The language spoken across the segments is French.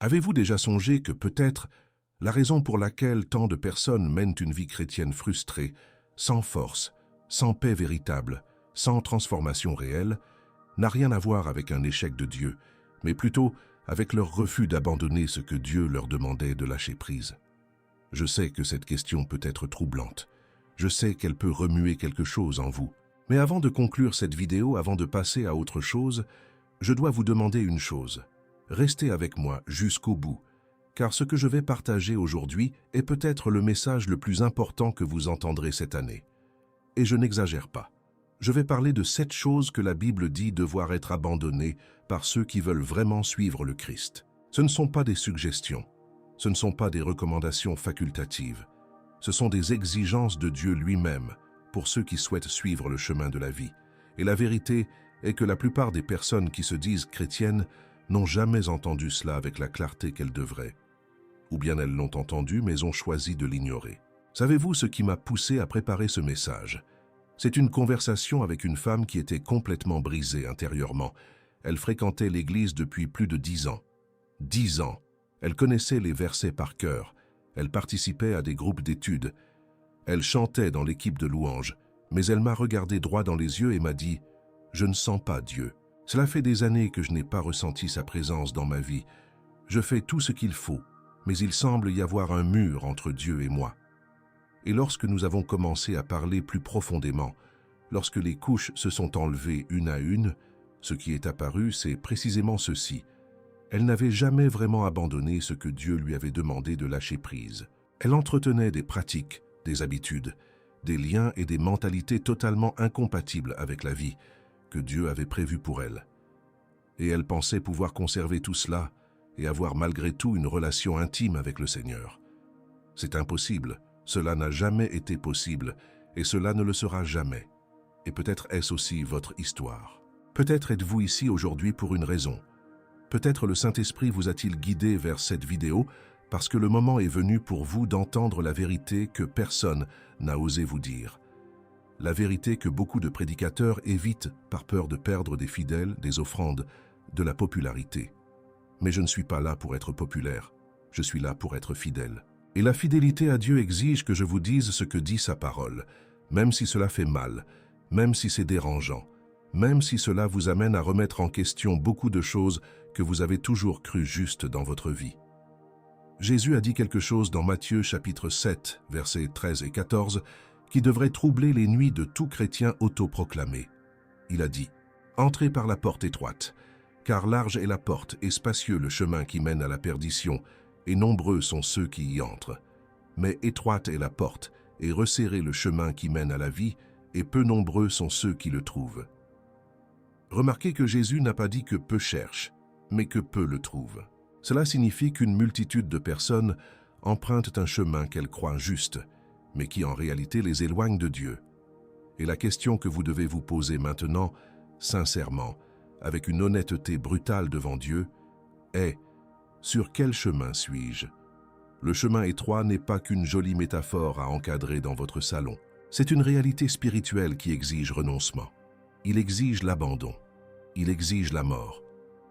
Avez-vous déjà songé que peut-être la raison pour laquelle tant de personnes mènent une vie chrétienne frustrée, sans force, sans paix véritable, sans transformation réelle, n'a rien à voir avec un échec de Dieu, mais plutôt avec leur refus d'abandonner ce que Dieu leur demandait de lâcher prise? Je sais que cette question peut être troublante. Je sais qu'elle peut remuer quelque chose en vous. Mais avant de conclure cette vidéo, avant de passer à autre chose, je dois vous demander une chose. Restez avec moi jusqu'au bout, car ce que je vais partager aujourd'hui est peut-être le message le plus important que vous entendrez cette année. Et je n'exagère pas. Je vais parler de 7 choses que la Bible dit devoir être abandonnées par ceux qui veulent vraiment suivre le Christ. Ce ne sont pas des suggestions, ce ne sont pas des recommandations facultatives, ce sont des exigences de Dieu lui-même pour ceux qui souhaitent suivre le chemin de la vie. Et la vérité est que la plupart des personnes qui se disent chrétiennes n'ont jamais entendu cela avec la clarté qu'elles devraient. Ou bien elles l'ont entendu mais ont choisi de l'ignorer. Savez-vous ce qui m'a poussé à préparer ce message? C'est une conversation avec une femme qui était complètement brisée intérieurement. Elle fréquentait l'église depuis plus de 10 ans. 10 ans. Elle connaissait les versets par cœur. Elle participait à des groupes d'études. Elle chantait dans l'équipe de louanges. Mais elle m'a regardé droit dans les yeux et m'a dit « Je ne sens pas Dieu. Cela fait des années que je n'ai pas ressenti sa présence dans ma vie. Je fais tout ce qu'il faut, mais il semble y avoir un mur entre Dieu et moi. » Et lorsque nous avons commencé à parler plus profondément, lorsque les couches se sont enlevées une à une, ce qui est apparu, c'est précisément ceci. Elle n'avait jamais vraiment abandonné ce que Dieu lui avait demandé de lâcher prise. Elle entretenait des pratiques, des habitudes, des liens et des mentalités totalement incompatibles avec la vie que Dieu avait prévue pour elle. Et elle pensait pouvoir conserver tout cela et avoir malgré tout une relation intime avec le Seigneur. C'est impossible. Cela n'a jamais été possible, et cela ne le sera jamais. Et peut-être est-ce aussi votre histoire. Peut-être êtes-vous ici aujourd'hui pour une raison. Peut-être le Saint-Esprit vous a-t-il guidé vers cette vidéo parce que le moment est venu pour vous d'entendre la vérité que personne n'a osé vous dire. La vérité que beaucoup de prédicateurs évitent par peur de perdre des fidèles, des offrandes, de la popularité. Mais je ne suis pas là pour être populaire, je suis là pour être fidèle. Et la fidélité à Dieu exige que je vous dise ce que dit sa parole, même si cela fait mal, même si c'est dérangeant, même si cela vous amène à remettre en question beaucoup de choses que vous avez toujours crues justes dans votre vie. Jésus a dit quelque chose dans Matthieu chapitre 7, versets 13 et 14, qui devrait troubler les nuits de tout chrétien autoproclamé. Il a dit « Entrez par la porte étroite, car large est la porte et spacieux le chemin qui mène à la perdition, et nombreux sont ceux qui y entrent. Mais étroite est la porte, et resserré le chemin qui mène à la vie, et peu nombreux sont ceux qui le trouvent. » Remarquez que Jésus n'a pas dit que peu cherchent, mais que peu le trouvent. Cela signifie qu'une multitude de personnes empruntent un chemin qu'elles croient juste, mais qui en réalité les éloigne de Dieu. Et la question que vous devez vous poser maintenant, sincèrement, avec une honnêteté brutale devant Dieu, est « Sur quel chemin suis-je » Le chemin étroit n'est pas qu'une jolie métaphore à encadrer dans votre salon. C'est une réalité spirituelle qui exige renoncement. Il exige l'abandon. Il exige la mort.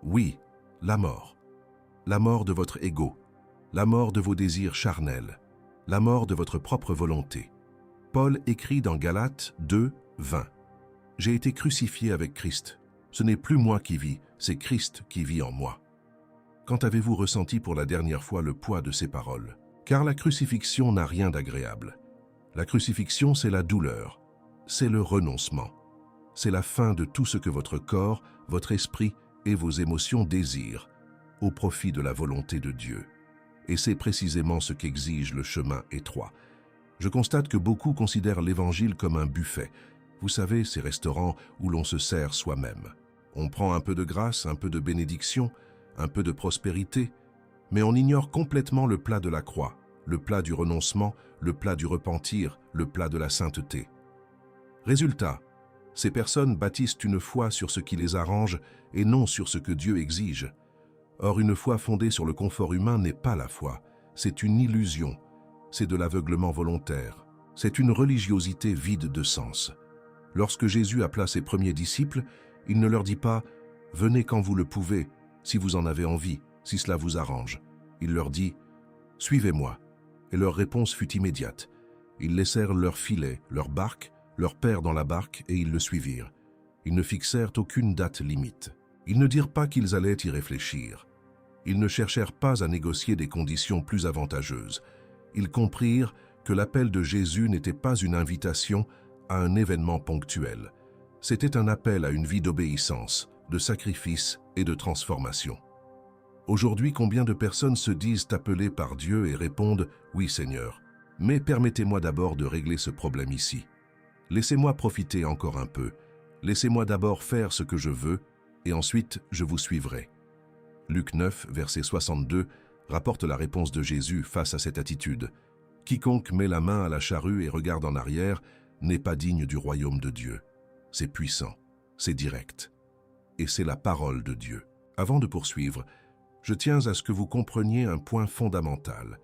Oui, la mort. La mort de votre ego. La mort de vos désirs charnels. La mort de votre propre volonté. Paul écrit dans Galates 2, 20. « J'ai été crucifié avec Christ. Ce n'est plus moi qui vis, c'est Christ qui vit en moi. » Quand avez-vous ressenti pour la dernière fois le poids de ces paroles? Car la crucifixion n'a rien d'agréable. La crucifixion, c'est la douleur, c'est le renoncement. C'est la fin de tout ce que votre corps, votre esprit et vos émotions désirent, au profit de la volonté de Dieu. Et c'est précisément ce qu'exige le chemin étroit. Je constate que beaucoup considèrent l'Évangile comme un buffet. Vous savez, ces restaurants où l'on se sert soi-même. On prend un peu de grâce, un peu de bénédiction, un peu de prospérité, mais on ignore complètement le plat de la croix, le plat du renoncement, le plat du repentir, le plat de la sainteté. Résultat, ces personnes bâtissent une foi sur ce qui les arrange et non sur ce que Dieu exige. Or, une foi fondée sur le confort humain n'est pas la foi, c'est une illusion, c'est de l'aveuglement volontaire, c'est une religiosité vide de sens. Lorsque Jésus appela ses premiers disciples, il ne leur dit pas « Venez quand vous le pouvez, si vous en avez envie », si cela vous arrange. Il leur dit « Suivez-moi ». Et leur réponse fut immédiate. Ils laissèrent leur filet, leur barque, leur père dans la barque et ils le suivirent. Ils ne fixèrent aucune date limite. Ils ne dirent pas qu'ils allaient y réfléchir. Ils ne cherchèrent pas à négocier des conditions plus avantageuses. Ils comprirent que l'appel de Jésus n'était pas une invitation à un événement ponctuel. C'était un appel à une vie d'obéissance, de sacrifice et de transformation. Aujourd'hui, combien de personnes se disent appelées par Dieu et répondent « Oui Seigneur, mais permettez-moi d'abord de régler ce problème ici. Laissez-moi profiter encore un peu. Laissez-moi d'abord faire ce que je veux et ensuite je vous suivrai. » Luc 9, verset 62, rapporte la réponse de Jésus face à cette attitude. « Quiconque met la main à la charrue et regarde en arrière n'est pas digne du royaume de Dieu. » C'est puissant, c'est direct. Et c'est la parole de Dieu. Avant de poursuivre, je tiens à ce que vous compreniez un point fondamental.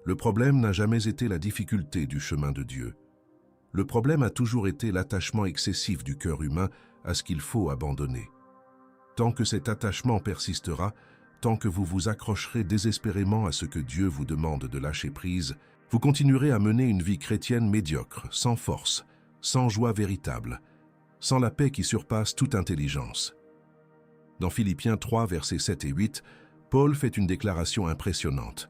Le problème n'a jamais été la difficulté du chemin de Dieu. Le problème a toujours été l'attachement excessif du cœur humain à ce qu'il faut abandonner. Tant que cet attachement persistera, tant que vous vous accrocherez désespérément à ce que Dieu vous demande de lâcher prise, vous continuerez à mener une vie chrétienne médiocre, sans force, sans joie véritable, sans la paix qui surpasse toute intelligence. Dans Philippiens 3, versets 7 et 8, Paul fait une déclaration impressionnante.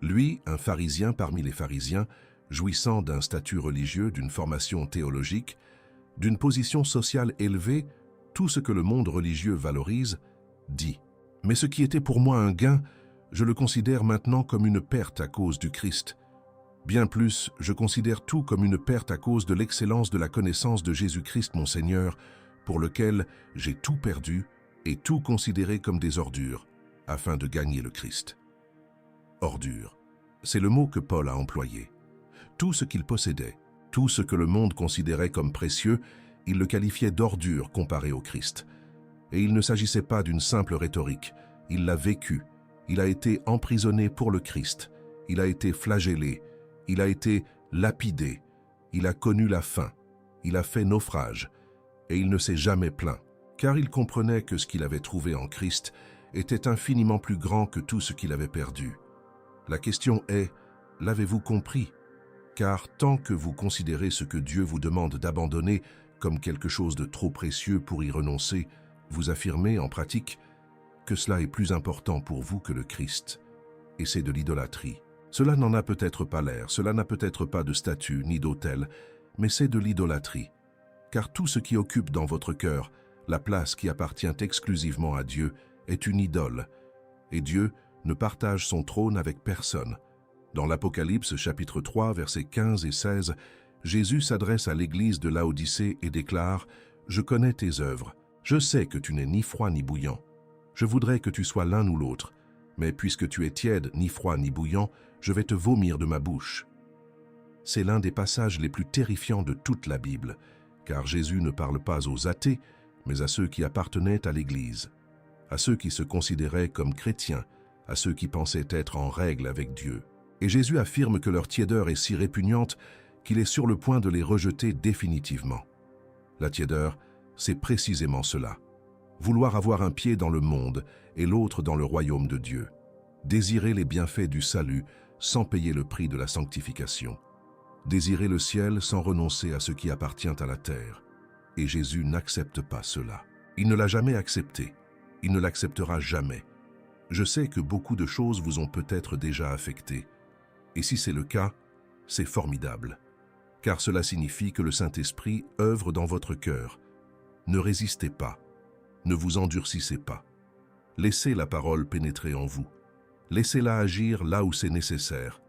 Lui, un pharisien parmi les pharisiens, jouissant d'un statut religieux, d'une formation théologique, d'une position sociale élevée, tout ce que le monde religieux valorise, dit « Mais ce qui était pour moi un gain, je le considère maintenant comme une perte à cause du Christ. Bien plus, je considère tout comme une perte à cause de l'excellence de la connaissance de Jésus-Christ mon Seigneur, pour lequel j'ai tout perdu et tout considéré comme des ordures, afin de gagner le Christ. » Ordure, c'est le mot que Paul a employé. Tout ce qu'il possédait, tout ce que le monde considérait comme précieux, il le qualifiait d'ordure comparé au Christ. Et il ne s'agissait pas d'une simple rhétorique, il l'a vécu, il a été emprisonné pour le Christ, il a été flagellé, il a été lapidé, il a connu la faim, il a fait naufrage, et il ne s'est jamais plaint, car il comprenait que ce qu'il avait trouvé en Christ était infiniment plus grand que tout ce qu'il avait perdu. La question est, l'avez-vous compris? Car tant que vous considérez ce que Dieu vous demande d'abandonner comme quelque chose de trop précieux pour y renoncer, vous affirmez en pratique que cela est plus important pour vous que le Christ. Et c'est de l'idolâtrie. Cela n'en a peut-être pas l'air, cela n'a peut-être pas de statut ni d'autel, mais c'est de l'idolâtrie. Car tout ce qui occupe dans votre cœur la place qui appartient exclusivement à Dieu est une idole, et Dieu ne partage son trône avec personne. Dans l'Apocalypse chapitre 3, versets 15 et 16, Jésus s'adresse à l'église de Laodicée et déclare « Je connais tes œuvres, je sais que tu n'es ni froid ni bouillant. Je voudrais que tu sois l'un ou l'autre, mais puisque tu es tiède, ni froid ni bouillant, je vais te vomir de ma bouche. » C'est l'un des passages les plus terrifiants de toute la Bible, car Jésus ne parle pas aux athées, mais à ceux qui appartenaient à l'Église, à ceux qui se considéraient comme chrétiens, à ceux qui pensaient être en règle avec Dieu. Et Jésus affirme que leur tiédeur est si répugnante qu'il est sur le point de les rejeter définitivement. La tiédeur, c'est précisément cela. Vouloir avoir un pied dans le monde et l'autre dans le royaume de Dieu. Désirer les bienfaits du salut sans payer le prix de la sanctification. Désirer le ciel sans renoncer à ce qui appartient à la terre. Et Jésus n'accepte pas cela. Il ne l'a jamais accepté. Il ne l'acceptera jamais. Je sais que beaucoup de choses vous ont peut-être déjà affecté. Et si c'est le cas, c'est formidable. Car cela signifie que le Saint-Esprit œuvre dans votre cœur. Ne résistez pas. Ne vous endurcissez pas. Laissez la parole pénétrer en vous. Laissez-la agir là où c'est nécessaire.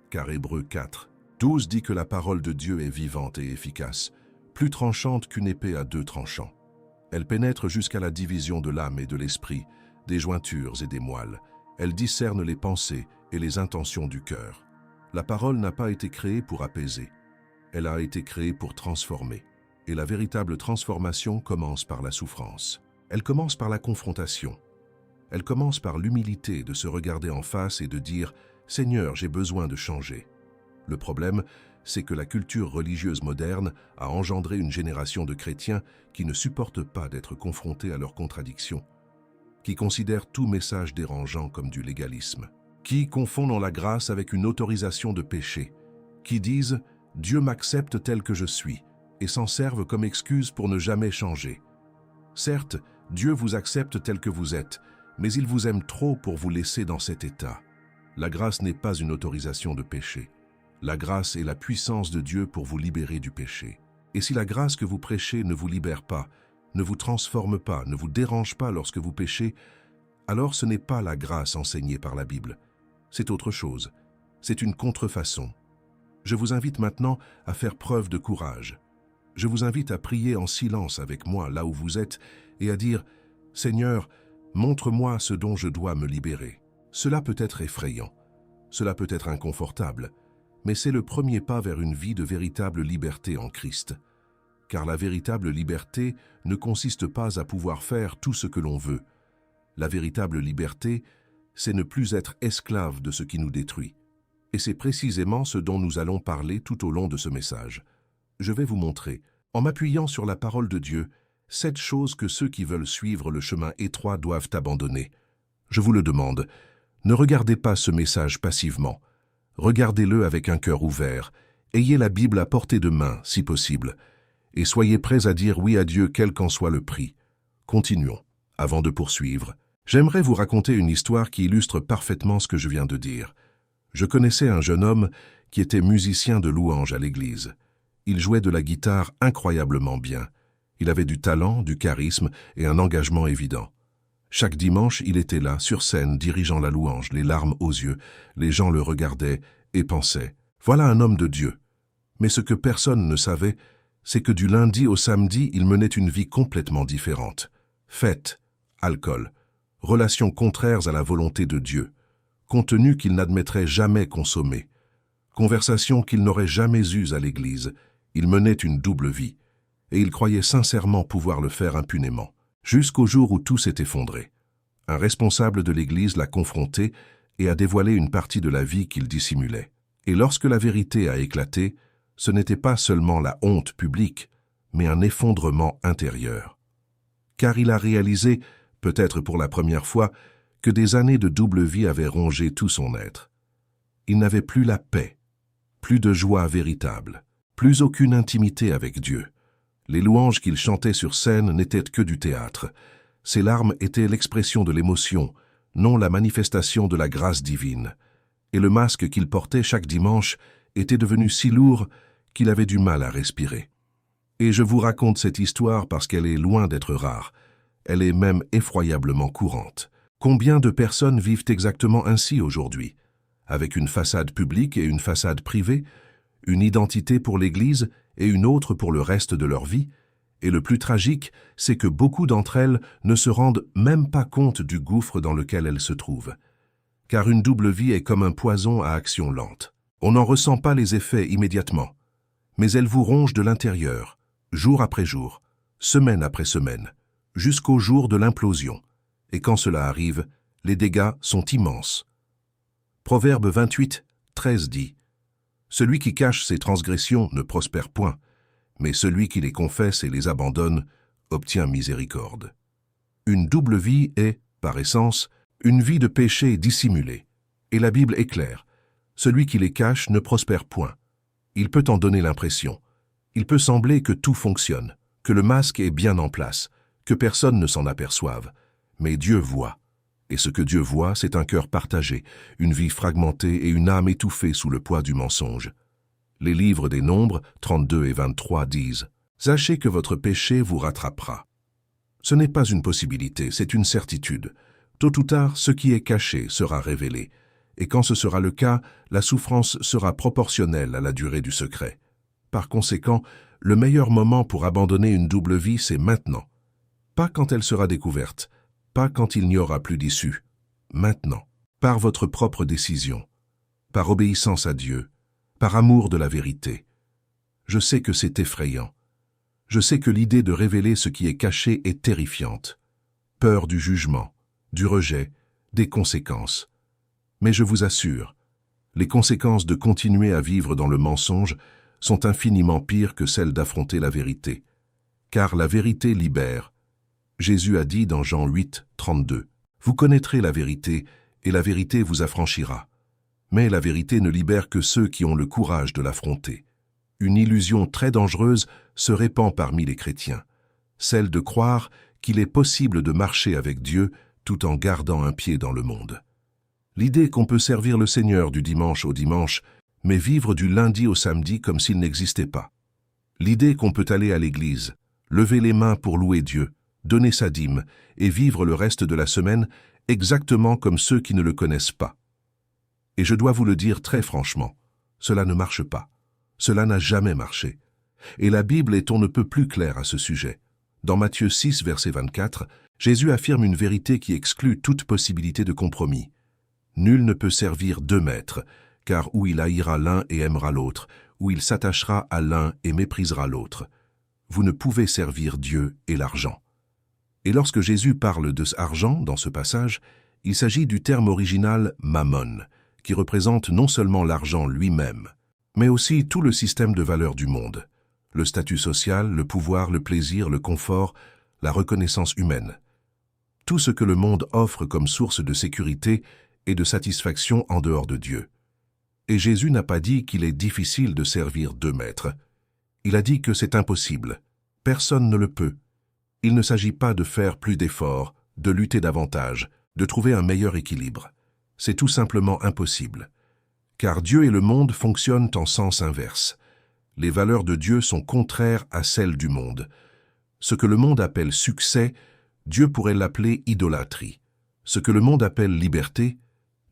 Car Hébreux 4, 12 dit que la parole de Dieu est vivante et efficace, plus tranchante qu'une épée à deux tranchants. Elle pénètre jusqu'à la division de l'âme et de l'esprit, des jointures et des moelles. Elle discerne les pensées et les intentions du cœur. La parole n'a pas été créée pour apaiser. Elle a été créée pour transformer. Et la véritable transformation commence par la souffrance. Elle commence par la confrontation. Elle commence par l'humilité de se regarder en face et de dire « Seigneur, j'ai besoin de changer ». Le problème, c'est que la culture religieuse moderne a engendré une génération de chrétiens qui ne supportent pas d'être confrontés à leurs contradictions. qui considèrent tout message dérangeant comme du légalisme, qui confondent la grâce avec une autorisation de péché, qui disent « Dieu m'accepte tel que je suis » et s'en servent comme excuse pour ne jamais changer. Certes, Dieu vous accepte tel que vous êtes, mais il vous aime trop pour vous laisser dans cet état. La grâce n'est pas une autorisation de péché. La grâce est la puissance de Dieu pour vous libérer du péché. Et si la grâce que vous prêchez ne vous libère pas, ne vous transforme pas, ne vous dérange pas lorsque vous péchez, alors ce n'est pas la grâce enseignée par la Bible. C'est autre chose. C'est une contrefaçon. Je vous invite maintenant à faire preuve de courage. Je vous invite à prier en silence avec moi là où vous êtes et à dire « Seigneur, montre-moi ce dont je dois me libérer ». Cela peut être effrayant, cela peut être inconfortable, mais c'est le premier pas vers une vie de véritable liberté en Christ. Car la véritable liberté ne consiste pas à pouvoir faire tout ce que l'on veut. La véritable liberté, c'est ne plus être esclave de ce qui nous détruit. Et c'est précisément ce dont nous allons parler tout au long de ce message. Je vais vous montrer, en m'appuyant sur la parole de Dieu, 7 choses que ceux qui veulent suivre le chemin étroit doivent abandonner. Je vous le demande, ne regardez pas ce message passivement. Regardez-le avec un cœur ouvert. Ayez la Bible à portée de main, si possible. Et soyez prêts à dire oui à Dieu, quel qu'en soit le prix. Continuons. Avant de poursuivre, j'aimerais vous raconter une histoire qui illustre parfaitement ce que je viens de dire. Je connaissais un jeune homme qui était musicien de louange à l'église. Il jouait de la guitare incroyablement bien. Il avait du talent, du charisme et un engagement évident. Chaque dimanche, il était là, sur scène, dirigeant la louange, les larmes aux yeux. Les gens le regardaient et pensaient « Voilà un homme de Dieu ». Mais ce que personne ne savait, c'est que du lundi au samedi, il menait une vie complètement différente. Fêtes, alcool, relations contraires à la volonté de Dieu, contenu qu'il n'admettrait jamais consommer, conversations qu'il n'aurait jamais eues à l'église. Il menait une double vie, et il croyait sincèrement pouvoir le faire impunément, jusqu'au jour où tout s'est effondré. Un responsable de l'église l'a confronté et a dévoilé une partie de la vie qu'il dissimulait. Et lorsque la vérité a éclaté, ce n'était pas seulement la honte publique, mais un effondrement intérieur. Car il a réalisé, peut-être pour la première fois, que des années de double vie avaient rongé tout son être. Il n'avait plus la paix, plus de joie véritable, plus aucune intimité avec Dieu. Les louanges qu'il chantait sur scène n'étaient que du théâtre. Ses larmes étaient l'expression de l'émotion, non la manifestation de la grâce divine. Et le masque qu'il portait chaque dimanche était devenu si lourd qu'il avait du mal à respirer. Et je vous raconte cette histoire parce qu'elle est loin d'être rare. Elle est même effroyablement courante. Combien de personnes vivent exactement ainsi aujourd'hui, avec une façade publique et une façade privée, une identité pour l'Église et une autre pour le reste de leur vie, et le plus tragique, c'est que beaucoup d'entre elles ne se rendent même pas compte du gouffre dans lequel elles se trouvent. Car une double vie est comme un poison à action lente. On n'en ressent pas les effets immédiatement, mais elle vous ronge de l'intérieur, jour après jour, semaine après semaine, jusqu'au jour de l'implosion. Et quand cela arrive, les dégâts sont immenses. Proverbe 28, 13 dit « Celui qui cache ses transgressions ne prospère point, mais celui qui les confesse et les abandonne obtient miséricorde. » Une double vie est, par essence, une vie de péché dissimulée. Et la Bible est claire. Celui qui les cache ne prospère point. Il peut en donner l'impression. Il peut sembler que tout fonctionne, que le masque est bien en place, que personne ne s'en aperçoive. Mais Dieu voit. Et ce que Dieu voit, c'est un cœur partagé, une vie fragmentée et une âme étouffée sous le poids du mensonge. Les livres des Nombres, 32 et 23, disent « Sachez que votre péché vous rattrapera. » Ce n'est pas une possibilité, c'est une certitude. Tôt ou tard, ce qui est caché sera révélé. Et quand ce sera le cas, la souffrance sera proportionnelle à la durée du secret. Par conséquent, le meilleur moment pour abandonner une double vie, c'est maintenant. Pas quand elle sera découverte, pas quand il n'y aura plus d'issue. Maintenant, par votre propre décision, par obéissance à Dieu, par amour de la vérité. Je sais que c'est effrayant. Je sais que l'idée de révéler ce qui est caché est terrifiante. Peur du jugement, du rejet, des conséquences. Mais je vous assure, les conséquences de continuer à vivre dans le mensonge sont infiniment pires que celles d'affronter la vérité. Car la vérité libère. Jésus a dit dans Jean 8, 32, Vous connaîtrez la vérité, et la vérité vous affranchira. Mais la vérité ne libère que ceux qui ont le courage de l'affronter. Une illusion très dangereuse se répand parmi les chrétiens, celle de croire qu'il est possible de marcher avec Dieu tout en gardant un pied dans le monde. L'idée qu'on peut servir le Seigneur du dimanche au dimanche, mais vivre du lundi au samedi comme s'il n'existait pas. L'idée qu'on peut aller à l'église, lever les mains pour louer Dieu, donner sa dîme et vivre le reste de la semaine exactement comme ceux qui ne le connaissent pas. Et je dois vous le dire très franchement, cela ne marche pas. Cela n'a jamais marché. Et la Bible est on ne peut plus claire à ce sujet. Dans Matthieu 6, verset 24, Jésus affirme une vérité qui exclut toute possibilité de compromis. Nul ne peut servir deux maîtres, car ou il haïra l'un et aimera l'autre, ou il s'attachera à l'un et méprisera l'autre. Vous ne pouvez servir Dieu et l'argent. Et lorsque Jésus parle de argent dans ce passage, il s'agit du terme original mammon, qui représente non seulement l'argent lui-même, mais aussi tout le système de valeurs du monde, le statut social, le pouvoir, le plaisir, le confort, la reconnaissance humaine. Tout ce que le monde offre comme source de sécurité et de satisfaction en dehors de Dieu. Et Jésus n'a pas dit qu'il est difficile de servir deux maîtres. Il a dit que c'est impossible. Personne ne le peut. Il ne s'agit pas de faire plus d'efforts, de lutter davantage, de trouver un meilleur équilibre. C'est tout simplement impossible. Car Dieu et le monde fonctionnent en sens inverse. Les valeurs de Dieu sont contraires à celles du monde. Ce que le monde appelle succès, Dieu pourrait l'appeler idolâtrie. Ce que le monde appelle liberté,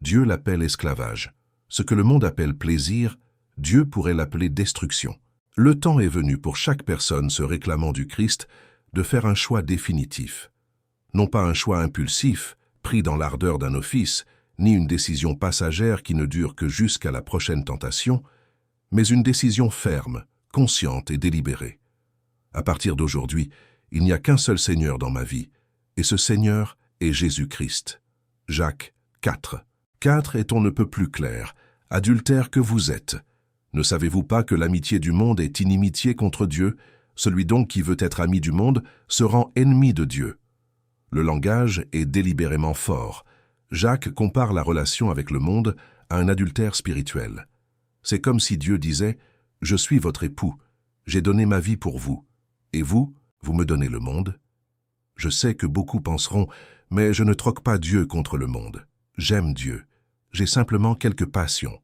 Dieu l'appelle esclavage. Ce que le monde appelle plaisir, Dieu pourrait l'appeler destruction. Le temps est venu pour chaque personne se réclamant du Christ de faire un choix définitif. Non pas un choix impulsif, pris dans l'ardeur d'un office, ni une décision passagère qui ne dure que jusqu'à la prochaine tentation, mais une décision ferme, consciente et délibérée. À partir d'aujourd'hui, il n'y a qu'un seul Seigneur dans ma vie, et ce Seigneur est Jésus-Christ. Jacques 4. 4 est on ne peut plus clair, adultère que vous êtes. Ne savez-vous pas que l'amitié du monde est inimitié contre Dieu? Celui donc qui veut être ami du monde se rend ennemi de Dieu. Le langage est délibérément fort. Jacques compare la relation avec le monde à un adultère spirituel. C'est comme si Dieu disait « Je suis votre époux, j'ai donné ma vie pour vous, et vous, vous me donnez le monde ?» Je sais que beaucoup penseront « Mais je ne troque pas Dieu contre le monde. J'aime Dieu. J'ai simplement quelques passions. »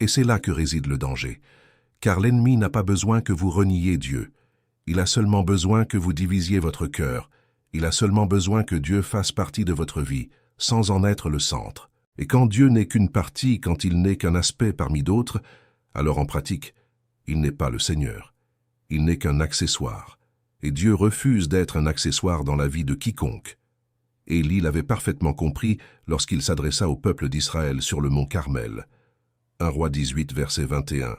Et c'est là que réside le danger, car l'ennemi n'a pas besoin que vous reniez Dieu. Il a seulement besoin que vous divisiez votre cœur. Il a seulement besoin que Dieu fasse partie de votre vie, sans en être le centre. Et quand Dieu n'est qu'une partie, quand il n'est qu'un aspect parmi d'autres, alors en pratique, il n'est pas le Seigneur. Il n'est qu'un accessoire. Et Dieu refuse d'être un accessoire dans la vie de quiconque. Élie l'avait parfaitement compris lorsqu'il s'adressa au peuple d'Israël sur le mont Carmel. 1 Roi 18, verset 21.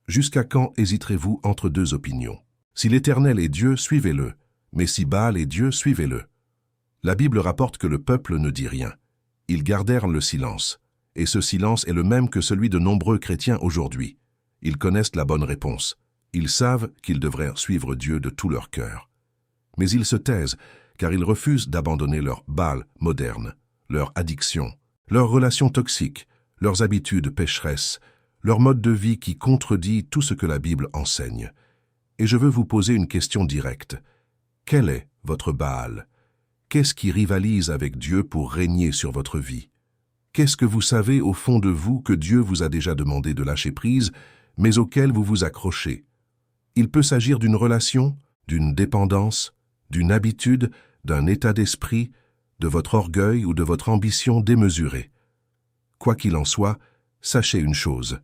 Jusqu'à quand hésiterez-vous entre deux opinions? Si l'Éternel est Dieu, suivez-le, mais si Baal est Dieu, suivez-le. La Bible rapporte que le peuple ne dit rien. Ils gardèrent le silence, et ce silence est le même que celui de nombreux chrétiens aujourd'hui. Ils connaissent la bonne réponse. Ils savent qu'ils devraient suivre Dieu de tout leur cœur. Mais ils se taisent, car ils refusent d'abandonner leur Baal moderne, leur addiction, leurs relations toxiques, leurs habitudes pécheresses, leur mode de vie qui contredit tout ce que la Bible enseigne. Et je veux vous poser une question directe. Quel est votre Baal? Qu'est-ce qui rivalise avec Dieu pour régner sur votre vie? Qu'est-ce que vous savez au fond de vous que Dieu vous a déjà demandé de lâcher prise, mais auquel vous vous accrochez? Il peut s'agir d'une relation, d'une dépendance, d'une habitude, d'un état d'esprit, de votre orgueil ou de votre ambition démesurée. Quoi qu'il en soit, sachez une chose.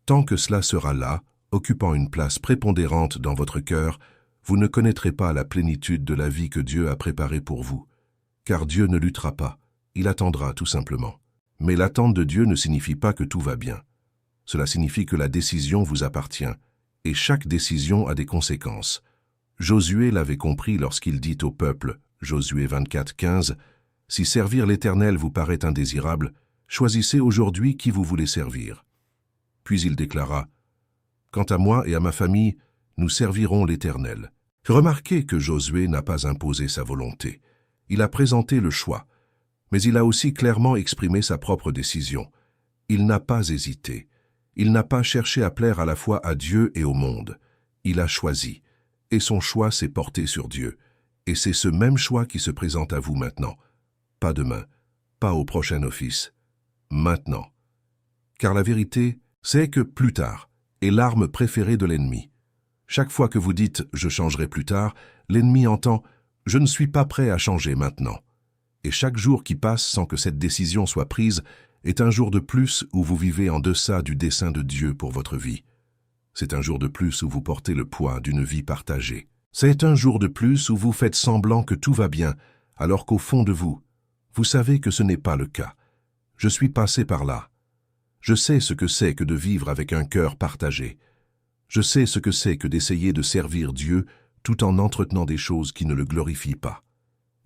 Tant que cela sera là, occupant une place prépondérante dans votre cœur, vous ne connaîtrez pas la plénitude de la vie que Dieu a préparée pour vous. Car Dieu ne luttera pas, il attendra tout simplement. Mais l'attente de Dieu ne signifie pas que tout va bien. Cela signifie que la décision vous appartient, et chaque décision a des conséquences. Josué l'avait compris lorsqu'il dit au peuple, Josué 24, 15, « Si servir l'Éternel vous paraît indésirable, choisissez aujourd'hui qui vous voulez servir. » Puis il déclara, « Quant à moi et à ma famille, nous servirons l'Éternel. » Remarquez que Josué n'a pas imposé sa volonté. Il a présenté le choix, Mais il a aussi clairement exprimé sa propre décision. Il n'a pas hésité. Il n'a pas cherché à plaire à la fois à Dieu et au monde. Il a choisi. Et son choix s'est porté sur Dieu. Et c'est ce même choix qui se présente à vous maintenant. Pas demain, pas au prochain office. Maintenant. Car la vérité, c'est que plus tard est l'arme préférée de l'ennemi. Chaque fois que vous dites « je changerai plus tard », l'ennemi entend « je ne suis pas prêt à changer maintenant ». Et chaque jour qui passe sans que cette décision soit prise est un jour de plus où vous vivez en deçà du dessein de Dieu pour votre vie. C'est un jour de plus où vous portez le poids d'une vie partagée. C'est un jour de plus où vous faites semblant que tout va bien, alors qu'au fond de vous, vous savez que ce n'est pas le cas. Je suis passé par là. Je sais ce que c'est que de vivre avec un cœur partagé. Je sais ce que c'est que d'essayer de servir Dieu tout en entretenant des choses qui ne le glorifient pas.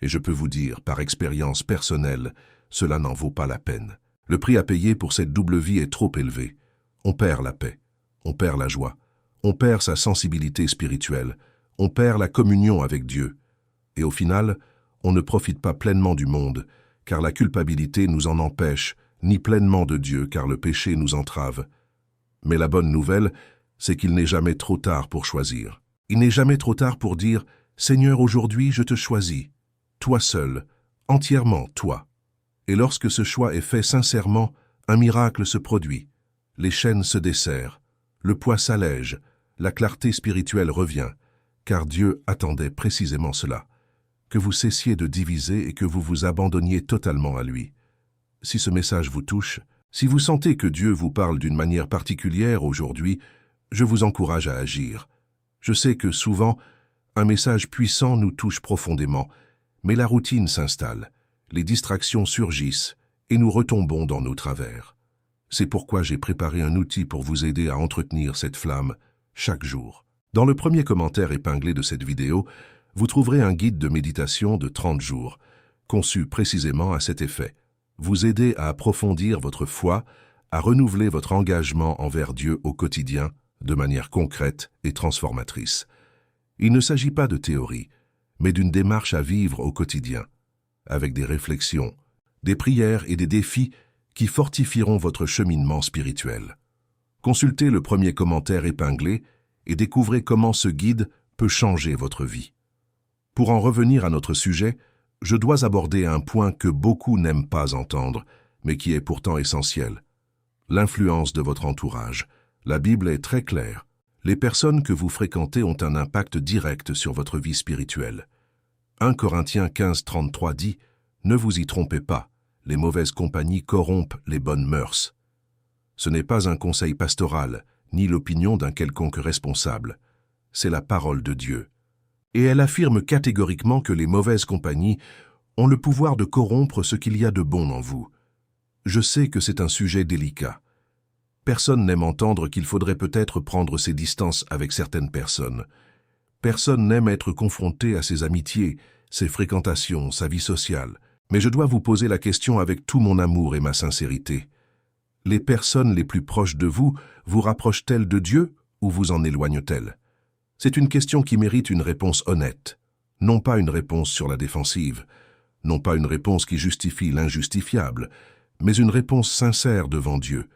Et je peux vous dire, par expérience personnelle, cela n'en vaut pas la peine. Le prix à payer pour cette double vie est trop élevé. On perd la paix, on perd la joie, on perd sa sensibilité spirituelle, on perd la communion avec Dieu. Et au final, on ne profite pas pleinement du monde, car la culpabilité nous en empêche, ni pleinement de Dieu, car le péché nous entrave. Mais la bonne nouvelle, c'est qu'il n'est jamais trop tard pour choisir. Il n'est jamais trop tard pour dire « Seigneur, aujourd'hui, je te choisis. Toi seul, entièrement toi. » Et lorsque ce choix est fait sincèrement, un miracle se produit. Les chaînes se desserrent, le poids s'allège, la clarté spirituelle revient, car Dieu attendait précisément cela, que vous cessiez de diviser et que vous vous abandonniez totalement à lui. Si ce message vous touche, si vous sentez que Dieu vous parle d'une manière particulière aujourd'hui, je vous encourage à agir. Je sais que souvent, un message puissant nous touche profondément, mais la routine s'installe. Les distractions surgissent et nous retombons dans nos travers. C'est pourquoi j'ai préparé un outil pour vous aider à entretenir cette flamme chaque jour. Dans le premier commentaire épinglé de cette vidéo, vous trouverez un guide de méditation de 30 jours, conçu précisément à cet effet. Vous aider à approfondir votre foi, à renouveler votre engagement envers Dieu au quotidien de manière concrète et transformatrice. Il ne s'agit pas de théorie, mais d'une démarche à vivre au quotidien, avec des réflexions, des prières et des défis qui fortifieront votre cheminement spirituel. Consultez le premier commentaire épinglé et découvrez comment ce guide peut changer votre vie. Pour en revenir à notre sujet, je dois aborder un point que beaucoup n'aiment pas entendre, mais qui est pourtant essentiel. L'influence de votre entourage. La Bible est très claire. Les personnes que vous fréquentez ont un impact direct sur votre vie spirituelle. 1 Corinthiens 15:33 dit « Ne vous y trompez pas, les mauvaises compagnies corrompent les bonnes mœurs. » Ce n'est pas un conseil pastoral, ni l'opinion d'un quelconque responsable. C'est la parole de Dieu. Et elle affirme catégoriquement que les mauvaises compagnies ont le pouvoir de corrompre ce qu'il y a de bon en vous. Je sais que c'est un sujet délicat. Personne n'aime entendre qu'il faudrait peut-être prendre ses distances avec certaines personnes. Personne n'aime être confronté à ses amitiés, ses fréquentations, sa vie sociale. Mais je dois vous poser la question avec tout mon amour et ma sincérité. Les personnes les plus proches de vous rapprochent-elles de Dieu ou vous en éloignent-elles? C'est une question qui mérite une réponse honnête, non pas une réponse sur la défensive, non pas une réponse qui justifie l'injustifiable, mais une réponse sincère devant Dieu.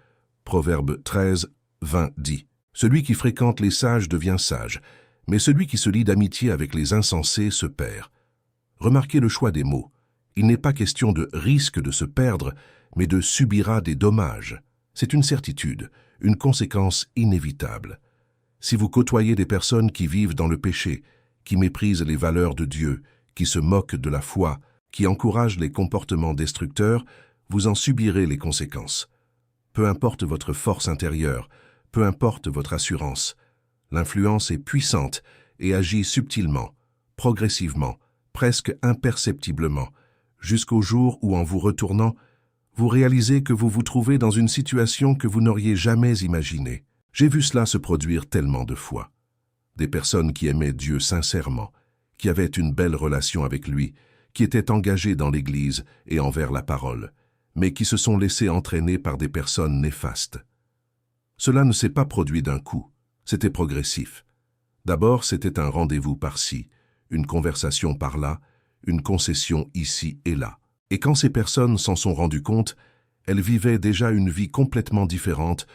Proverbe 13, 20 dit « Celui qui fréquente les sages devient sage, mais celui qui se lie d'amitié avec les insensés se perd. » Remarquez le choix des mots. Il n'est pas question de risque de se perdre, mais de subira des dommages. C'est une certitude, une conséquence inévitable. Si vous côtoyez des personnes qui vivent dans le péché, qui méprisent les valeurs de Dieu, qui se moquent de la foi, qui encouragent les comportements destructeurs, vous en subirez les conséquences. Peu importe votre force intérieure, peu importe votre assurance, l'influence est puissante et agit subtilement, progressivement, presque imperceptiblement, jusqu'au jour où, en vous retournant, vous réalisez que vous vous trouvez dans une situation que vous n'auriez jamais imaginée. J'ai vu cela se produire tellement de fois. Des personnes qui aimaient Dieu sincèrement, qui avaient une belle relation avec lui, qui étaient engagées dans l'Église et envers la parole, mais qui se sont laissées entraîner par des personnes néfastes. Cela ne s'est pas produit d'un coup, c'était progressif. D'abord, c'était un rendez-vous par-ci, une conversation par-là, une concession ici et là. Et quand ces personnes s'en sont rendues compte, elles vivaient déjà une vie complètement différente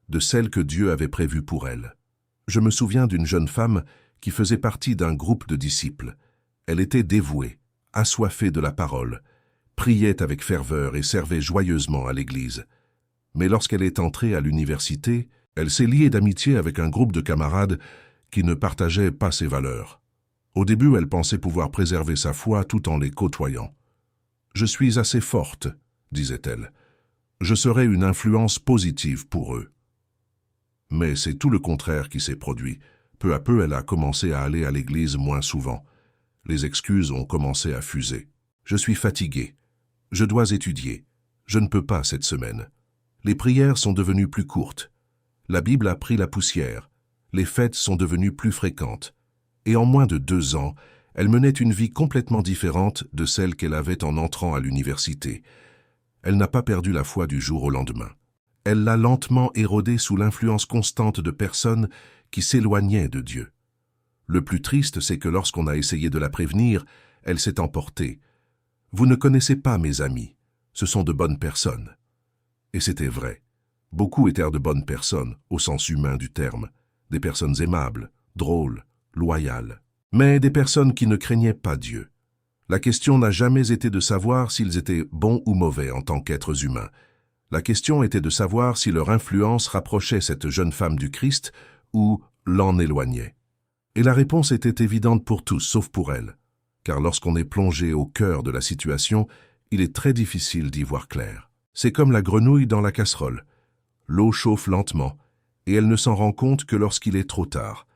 de celle que Dieu avait prévue pour elles. Je me souviens d'une jeune femme qui faisait partie d'un groupe de disciples. Elle était dévouée, assoiffée de la parole, priait avec ferveur et servait joyeusement à l'église. Mais lorsqu'elle est entrée à l'université, elle s'est liée d'amitié avec un groupe de camarades qui ne partageaient pas ses valeurs. Au début, elle pensait pouvoir préserver sa foi tout en les côtoyant. « Je suis assez forte », disait-elle. « Je serai une influence positive pour eux. » Mais c'est tout le contraire qui s'est produit. Peu à peu, elle a commencé à aller à l'église moins souvent. Les excuses ont commencé à fuser. « Je suis fatiguée. Je dois étudier. Je ne peux pas cette semaine. » Les prières sont devenues plus courtes. La Bible a pris la poussière. Les fêtes sont devenues plus fréquentes. Et en moins de 2 ans, elle menait une vie complètement différente de celle qu'elle avait en entrant à l'université. Elle n'a pas perdu la foi du jour au lendemain. Elle l'a lentement érodée sous l'influence constante de personnes qui s'éloignaient de Dieu. Le plus triste, c'est que lorsqu'on a essayé de la prévenir, elle s'est emportée. « Vous ne connaissez pas mes amis. Ce sont de bonnes personnes. » Et c'était vrai. Beaucoup étaient de bonnes personnes, au sens humain du terme. Des personnes aimables, drôles, loyales. Mais des personnes qui ne craignaient pas Dieu. La question n'a jamais été de savoir s'ils étaient bons ou mauvais en tant qu'êtres humains. La question était de savoir si leur influence rapprochait cette jeune femme du Christ ou l'en éloignait. Et la réponse était évidente pour tous, sauf pour elle. Car lorsqu'on est plongé au cœur de la situation, il est très difficile d'y voir clair. C'est comme la grenouille dans la casserole. L'eau chauffe lentement, et elle ne s'en rend compte que lorsqu'il est trop tard.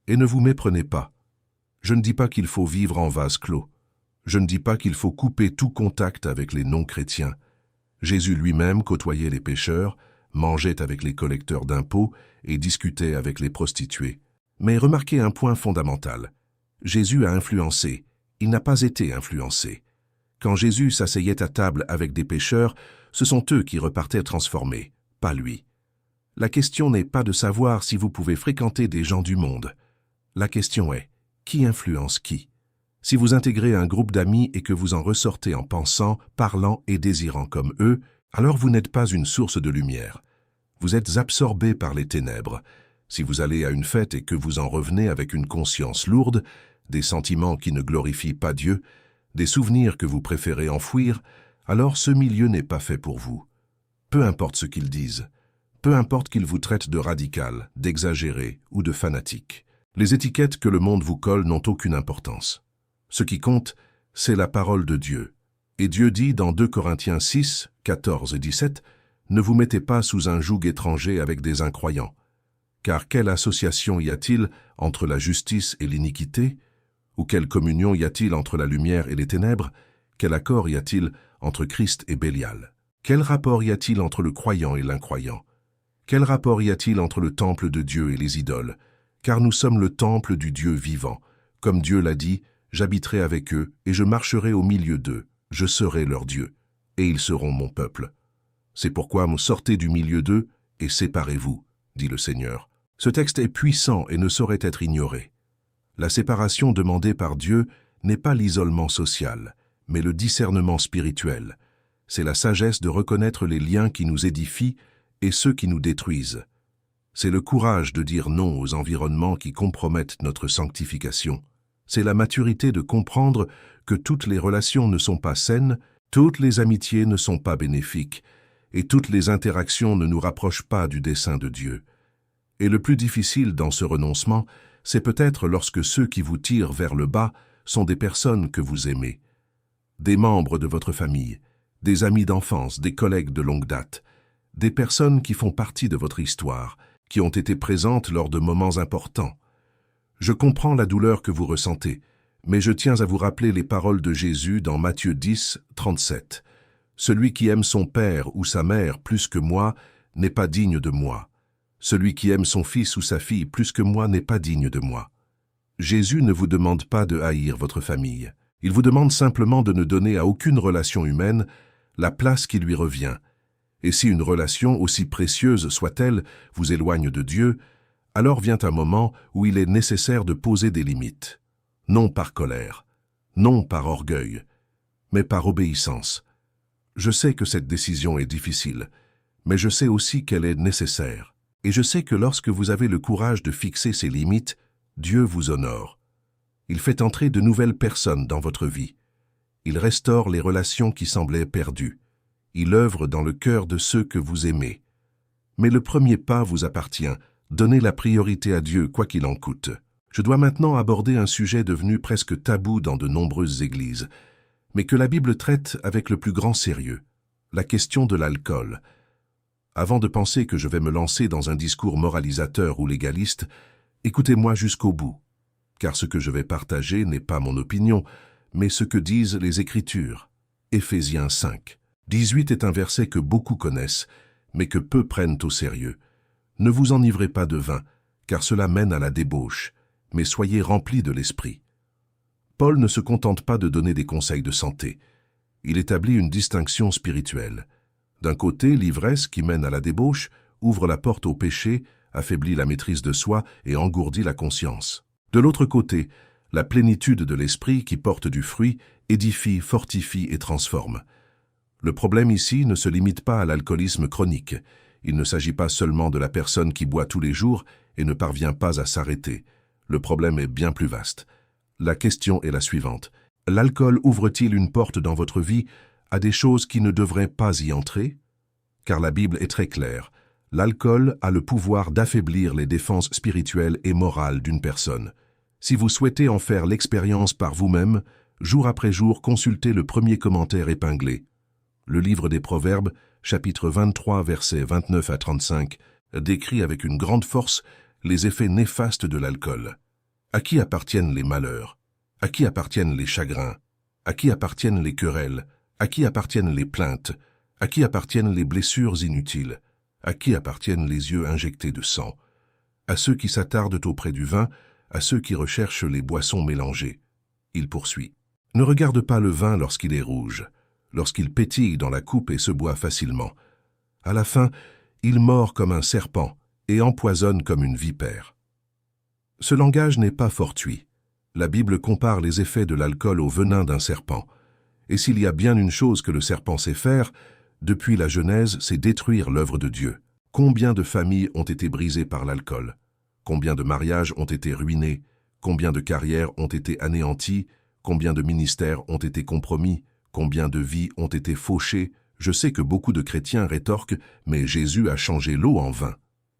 Et ne vous méprenez pas. Je ne dis pas qu'il faut vivre en vase clos. Je ne dis pas qu'il faut couper tout contact avec les non-chrétiens. Jésus lui-même côtoyait les pécheurs, mangeait avec les collecteurs d'impôts et discutait avec les prostituées. Mais remarquez un point fondamental. Jésus a influencé, il n'a pas été influencé. Quand Jésus s'asseyait à table avec des pécheurs, ce sont eux qui repartaient transformés, pas lui. La question n'est pas de savoir si vous pouvez fréquenter des gens du monde. La question est, qui influence qui? Si vous intégrez un groupe d'amis et que vous en ressortez en pensant, parlant et désirant comme eux, alors vous n'êtes pas une source de lumière. Vous êtes absorbé par les ténèbres. Si vous allez à une fête et que vous en revenez avec une conscience lourde, des sentiments qui ne glorifient pas Dieu, des souvenirs que vous préférez enfouir, alors ce milieu n'est pas fait pour vous. Peu importe ce qu'ils disent, peu importe qu'ils vous traitent de radical, d'exagéré ou de fanatique. Les étiquettes que le monde vous colle n'ont aucune importance. Ce qui compte, c'est la parole de Dieu. Et Dieu dit dans 2 Corinthiens 6, 14 et 17, « Ne vous mettez pas sous un joug étranger avec des incroyants. Car quelle association y a-t-il entre la justice et l'iniquité? Ou quelle communion y a-t-il entre la lumière et les ténèbres? Quel accord y a-t-il entre Christ et Bélial? Quel rapport y a-t-il entre le croyant et l'incroyant? Quel rapport y a-t-il entre le temple de Dieu et les idoles? Car nous sommes le temple du Dieu vivant. Comme Dieu l'a dit, j'habiterai avec eux et je marcherai au milieu d'eux. Je serai leur Dieu, et ils seront mon peuple. C'est pourquoi vous sortez du milieu d'eux et séparez-vous, dit le Seigneur. Ce texte est puissant et ne saurait être ignoré. La séparation demandée par Dieu n'est pas l'isolement social, mais le discernement spirituel. C'est la sagesse de reconnaître les liens qui nous édifient et ceux qui nous détruisent. C'est le courage de dire non aux environnements qui compromettent notre sanctification. C'est la maturité de comprendre que toutes les relations ne sont pas saines, toutes les amitiés ne sont pas bénéfiques, et toutes les interactions ne nous rapprochent pas du dessein de Dieu. Et le plus difficile dans ce renoncement, c'est peut-être lorsque ceux qui vous tirent vers le bas sont des personnes que vous aimez, des membres de votre famille, des amis d'enfance, des collègues de longue date, des personnes qui font partie de votre histoire, qui ont été présentes lors de moments importants. Je comprends la douleur que vous ressentez, mais je tiens à vous rappeler les paroles de Jésus dans Matthieu 10, 37. « Celui qui aime son père ou sa mère plus que moi n'est pas digne de moi. Celui qui aime son fils ou sa fille plus que moi n'est pas digne de moi. » Jésus ne vous demande pas de haïr votre famille. Il vous demande simplement de ne donner à aucune relation humaine la place qui lui revient. Et si une relation, aussi précieuse soit-elle, vous éloigne de Dieu, alors vient un moment où il est nécessaire de poser des limites. Non par colère, non par orgueil, mais par obéissance. Je sais que cette décision est difficile, mais je sais aussi qu'elle est nécessaire. Et je sais que lorsque vous avez le courage de fixer ces limites, Dieu vous honore. Il fait entrer de nouvelles personnes dans votre vie. Il restaure les relations qui semblaient perdues. Il œuvre dans le cœur de ceux que vous aimez. Mais le premier pas vous appartient. Donnez la priorité à Dieu, quoi qu'il en coûte. Je dois maintenant aborder un sujet devenu presque tabou dans de nombreuses églises, mais que la Bible traite avec le plus grand sérieux, la question de l'alcool. Avant de penser que je vais me lancer dans un discours moralisateur ou légaliste, écoutez-moi jusqu'au bout, car ce que je vais partager n'est pas mon opinion, mais ce que disent les Écritures. Éphésiens 5. 18 est un verset que beaucoup connaissent, mais que peu prennent au sérieux. Ne vous enivrez pas de vin, car cela mène à la débauche, mais soyez remplis de l'esprit. Paul ne se contente pas de donner des conseils de santé. Il établit une distinction spirituelle. D'un côté, l'ivresse qui mène à la débauche ouvre la porte au péché, affaiblit la maîtrise de soi et engourdit la conscience. De l'autre côté, la plénitude de l'esprit qui porte du fruit édifie, fortifie et transforme. Le problème ici ne se limite pas à l'alcoolisme chronique. Il ne s'agit pas seulement de la personne qui boit tous les jours et ne parvient pas à s'arrêter. Le problème est bien plus vaste. La question est la suivante. L'alcool ouvre-t-il une porte dans votre vie à des choses qui ne devraient pas y entrer? Car la Bible est très claire. L'alcool a le pouvoir d'affaiblir les défenses spirituelles et morales d'une personne. Si vous souhaitez en faire l'expérience par vous-même, jour après jour, consultez le premier commentaire épinglé. Le livre des Proverbes, chapitre 23, versets 29 à 35, décrit avec une grande force les effets néfastes de l'alcool. À qui appartiennent les malheurs? À qui appartiennent les chagrins? À qui appartiennent les querelles? À qui appartiennent les plaintes? À qui appartiennent les blessures inutiles? À qui appartiennent les yeux injectés de sang? À ceux qui s'attardent auprès du vin, à ceux qui recherchent les boissons mélangées. Il poursuit. Ne regarde pas le vin lorsqu'il est rouge, lorsqu'il pétille dans la coupe et se boit facilement. À la fin, il mord comme un serpent et empoisonne comme une vipère. Ce langage n'est pas fortuit. La Bible compare les effets de l'alcool au venin d'un serpent. Et s'il y a bien une chose que le serpent sait faire, depuis la Genèse, c'est détruire l'œuvre de Dieu. Combien de familles ont été brisées par l'alcool? Combien de mariages ont été ruinés? Combien de carrières ont été anéanties? Combien de ministères ont été compromis? Combien de vies ont été fauchées? Je sais que beaucoup de chrétiens rétorquent « mais Jésus a changé l'eau en vin ».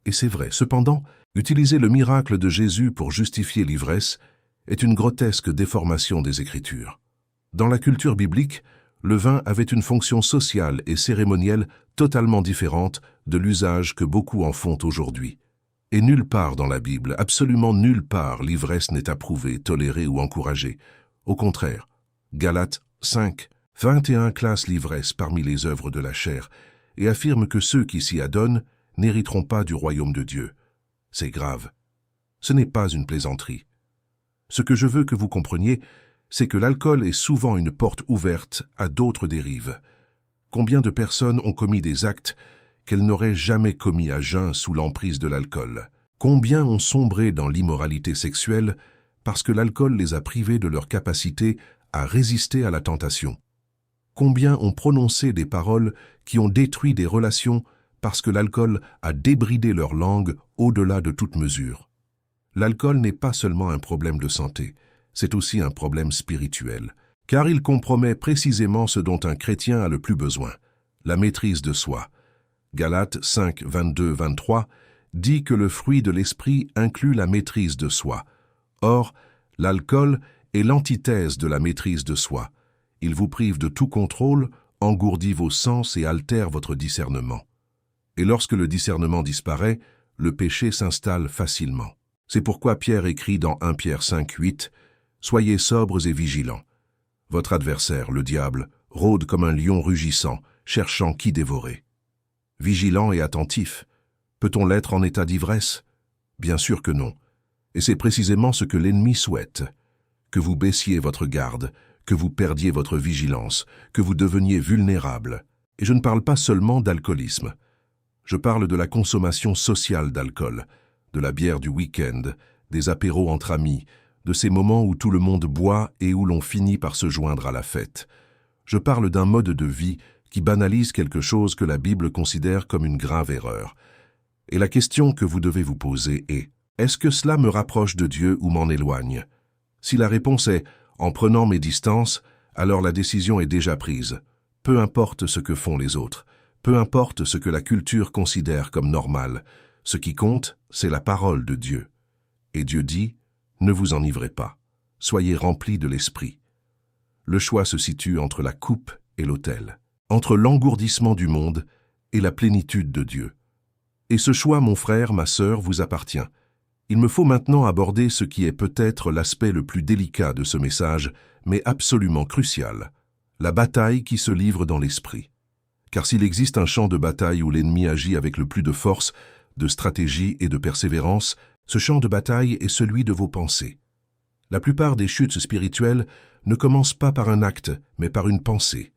Et c'est vrai, cependant, utiliser le miracle de Jésus pour justifier l'ivresse est une grotesque déformation des Écritures. Dans la culture biblique, le vin avait une fonction sociale et cérémonielle totalement différente de l'usage que beaucoup en font aujourd'hui. Et nulle part dans la Bible, absolument nulle part, l'ivresse n'est approuvée, tolérée ou encouragée. Au contraire, Galates 5, 21 classe l'ivresse parmi les œuvres de la chair et affirme que ceux qui s'y adonnent n'hériteront pas du royaume de Dieu. C'est grave. Ce n'est pas une plaisanterie. Ce que je veux que vous compreniez, c'est que l'alcool est souvent une porte ouverte à d'autres dérives. Combien de personnes ont commis des actes qu'elles n'auraient jamais commis à jeun sous l'emprise de l'alcool? Combien ont sombré dans l'immoralité sexuelle parce que l'alcool les a privés de leur capacité à résister à la tentation? Combien ont prononcé des paroles qui ont détruit des relations parce que l'alcool a débridé leur langue au-delà de toute mesure? L'alcool n'est pas seulement un problème de santé, c'est aussi un problème spirituel, car il compromet précisément ce dont un chrétien a le plus besoin, la maîtrise de soi. Galates 5, 22-23 dit que le fruit de l'esprit inclut la maîtrise de soi. Or, l'alcool est l'antithèse de la maîtrise de soi. Il vous prive de tout contrôle, engourdit vos sens et altère votre discernement. Et lorsque le discernement disparaît, le péché s'installe facilement. C'est pourquoi Pierre écrit dans 1 Pierre 5, 8 « Soyez sobres et vigilants. Votre adversaire, le diable, rôde comme un lion rugissant, cherchant qui dévorer. » Vigilant et attentif, peut-on l'être en état d'ivresse? Bien sûr que non. Et c'est précisément ce que l'ennemi souhaite. Que vous baissiez votre garde, que vous perdiez votre vigilance, que vous deveniez vulnérable. Et je ne parle pas seulement d'alcoolisme. Je parle de la consommation sociale d'alcool, de la bière du week-end, des apéros entre amis, de ces moments où tout le monde boit et où l'on finit par se joindre à la fête. Je parle d'un mode de vie qui banalise quelque chose que la Bible considère comme une grave erreur. Et la question que vous devez vous poser est: est-ce que cela me rapproche de Dieu ou m'en éloigne? Si la réponse est « en prenant mes distances », alors la décision est déjà prise. Peu importe ce que font les autres, peu importe ce que la culture considère comme normal, ce qui compte, c'est la parole de Dieu. Et Dieu dit « ne vous enivrez pas, soyez remplis de l'esprit ». Le choix se situe entre la coupe et l'autel, entre l'engourdissement du monde et la plénitude de Dieu. Et ce choix, mon frère, ma sœur, vous appartient. Il me faut maintenant aborder ce qui est peut-être l'aspect le plus délicat de ce message, mais absolument crucial, la bataille qui se livre dans l'esprit. Car s'il existe un champ de bataille où l'ennemi agit avec le plus de force, de stratégie et de persévérance, ce champ de bataille est celui de vos pensées. La plupart des chutes spirituelles ne commencent pas par un acte, mais par une pensée,